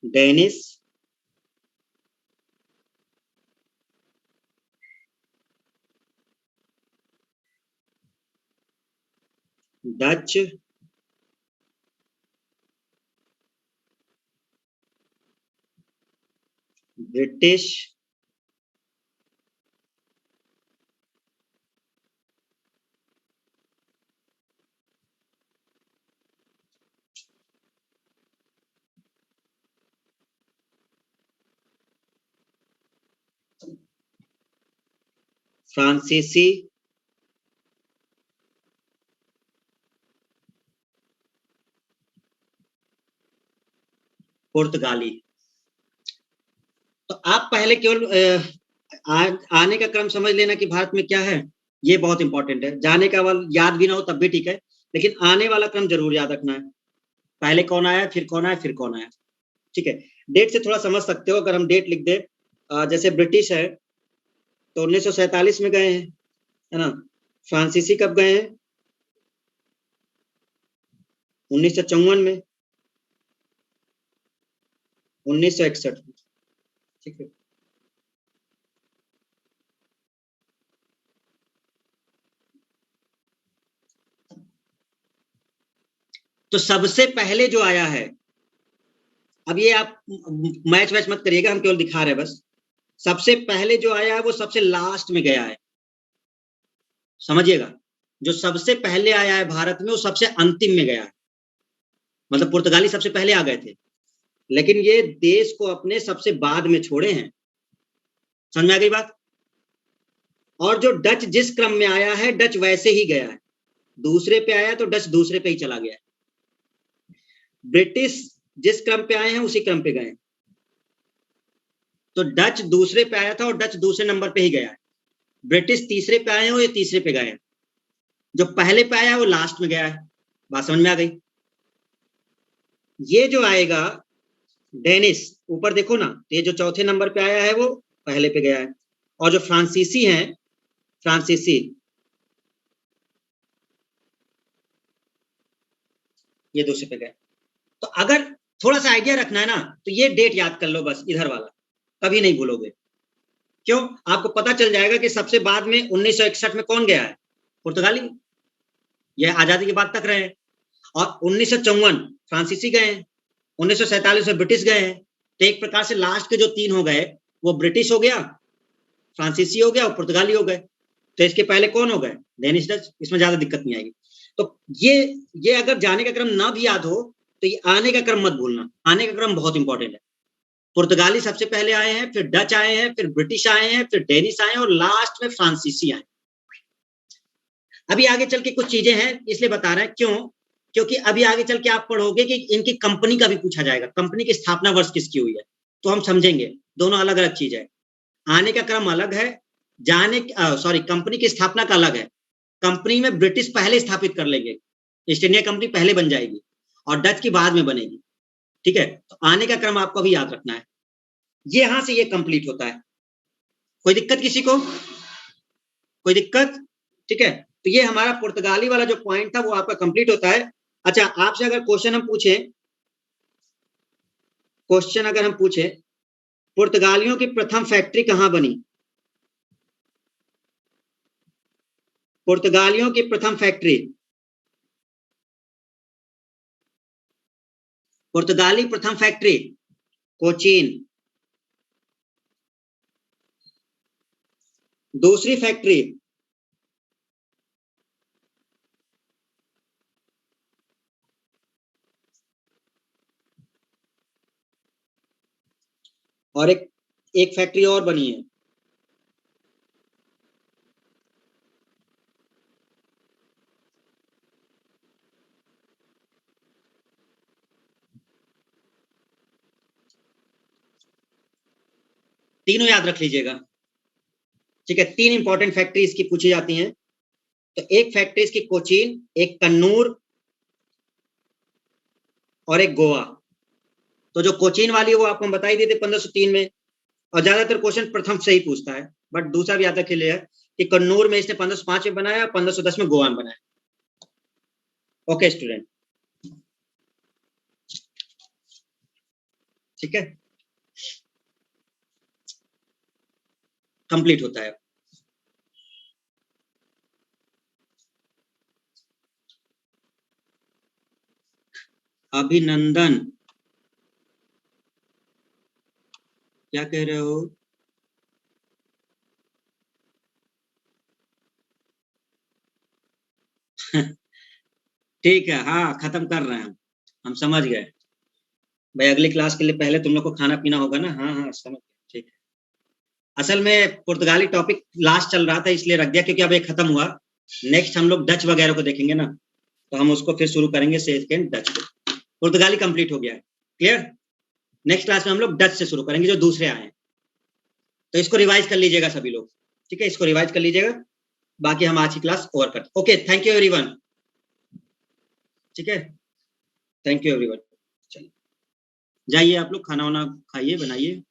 डेनिस, डच, ब्रिटिश, फ्रांसीसी, पुर्तगाली। तो आप पहले केवल आने का क्रम समझ लेना कि भारत में क्या है, ये बहुत इंपॉर्टेंट है। जाने का वाला याद भी ना हो तब भी ठीक है, लेकिन आने वाला क्रम जरूर याद रखना है। पहले कौन आया, फिर कौन आया, फिर कौन आया, ठीक है। डेट से थोड़ा समझ सकते हो, अगर हम डेट लिख दे, जैसे ब्रिटिश है तो 1947 में गए हैं, है ना। फ्रांसीसी कब गए हैं? 1954 में, 1961 में, ठीक है। तो सबसे पहले जो आया है, अब ये आप मैच वैच मत करिएगा, हम केवल दिखा रहे हैं बस। सबसे पहले जो आया है वो सबसे लास्ट में गया है, समझिएगा। जो सबसे पहले आया है भारत में वो सबसे अंतिम में गया है, मतलब पुर्तगाली सबसे पहले आ गए थे, लेकिन ये देश को अपने सबसे बाद में छोड़े हैं। समझ में आ गई बात? और जो डच जिस क्रम में आया है, डच वैसे ही गया है। दूसरे पे आया तो डच दूसरे पे ही चला गया है। ब्रिटिश जिस क्रम पे आए हैं उसी क्रम पे गए। तो डच दूसरे पे आया था और डच दूसरे नंबर पे ही गया है। ब्रिटिश तीसरे पे आए हैं और ये तीसरे पे गए हैं। जो पहले पे आया है वो लास्ट में गया है। बात समझ में आ गई? ये जो आएगा डेनिस, ऊपर देखो ना, ये जो चौथे नंबर पे आया है वो पहले पे गया है, और जो फ्रांसीसी हैं, फ्रांसीसी ये दूसरे पे गए। तो अगर थोड़ा सा आइडिया रखना है ना, तो ये डेट याद कर लो बस, इधर वाला, कभी नहीं भूलोगे। क्यों? आपको पता चल जाएगा कि सबसे बाद में 1961 में कौन गया है? पुर्तगाली। यह आजादी के बाद तक रहे हैं। और 1954 फ्रांसीसी गए हैं, 1947 में ब्रिटिश गए हैं। तो एक प्रकार से लास्ट के जो 3 हो गए वो ब्रिटिश हो गया, फ्रांसीसी हो गया और पुर्तगाली हो गए। तो इसके पहले कौन हो गए? Danish Dutch. इसमें ज्यादा दिक्कत नहीं आएगी। तो ये अगर जाने का क्रम ना भी याद हो तो ये आने का क्रम मत भूलना। आने का क्रम बहुत इंपॉर्टेंट है। पुर्तगाली सबसे पहले आए हैं, फिर डच आए हैं, फिर ब्रिटिश आए हैं, फिर डेनिश आए हैं और लास्ट में फ्रांसीसी आए। अभी आगे चल के कुछ चीजें हैं इसलिए बता रहे हैं। क्यों? क्योंकि अभी आगे चल के आप पढ़ोगे कि इनकी कंपनी का भी पूछा जाएगा, कंपनी की स्थापना वर्ष किसकी हुई है, तो हम समझेंगे दोनों अलग अलग चीज है। आने का क्रम अलग है, कंपनी की स्थापना का अलग है। कंपनी में ब्रिटिश पहले स्थापित कर लेंगे, ईस्ट इंडिया कंपनी पहले बन जाएगी और डच की बाद में बनेगी। ठीक है? तो आने का क्रम आपको भी याद रखना है। ये यहां से ये कंप्लीट होता है। कोई दिक्कत किसी को? कोई दिक्कत? ठीक है, तो ये हमारा पुर्तगाली वाला जो पॉइंट था वो आपका कंप्लीट होता है। अच्छा, आपसे अगर क्वेश्चन हम पूछें, पुर्तगालियों की प्रथम फैक्ट्री कहां बनी? पुर्तगालियों की प्रथम फैक्ट्री, पुर्तगाली प्रथम फैक्ट्री कोचीन। दूसरी फैक्ट्री और एक फैक्ट्री और बनी है, तीनों याद रख लीजिएगा। ठीक है, 3 इंपॉर्टेंट फैक्ट्री इसकी पूछी जाती हैं। तो एक फैक्ट्री इसकी कोचीन, एक कन्नूर और एक गोवा। तो जो कोचीन वाली है वो आपको हम बता ही देते 1503 में, और ज्यादातर क्वेश्चन प्रथम से ही पूछता है, बट दूसरा भी याद रख लिया है कि कन्नूर में इसने 1505 में बनाया, 1510 में गोवा में बनाया। ओके स्टूडेंट, ठीक है, कंप्लीट होता है। अभिनंदन, क्या कह रहे हो? ठीक है, हाँ खत्म कर रहे हैं हम समझ गए भाई। अगली क्लास के लिए पहले तुम लोग को खाना पीना होगा ना। हाँ हाँ समझ गए, ठीक है। असल में पुर्तगाली टॉपिक लास्ट चल रहा था इसलिए रख दिया, क्योंकि अब ये खत्म हुआ। नेक्स्ट हम लोग डच वगैरह को देखेंगे ना, तो हम उसको फिर शुरू करेंगे सेकंड डच को। पुर्तगाली कंप्लीट हो गया है, क्लियर। नेक्स्ट क्लास में हम लोग डच से शुरू करेंगे जो दूसरे आए हैं। तो इसको रिवाइज कर लीजिएगा सभी लोग, ठीक है, इसको रिवाइज कर लीजिएगा। बाकी हम आज की क्लास ओवर करते। Okay, thank you everyone. ठीक है, थैंक यू एवरीवन। चलिए जाइए आप लोग, खाना वाना खाइए, बनाइए।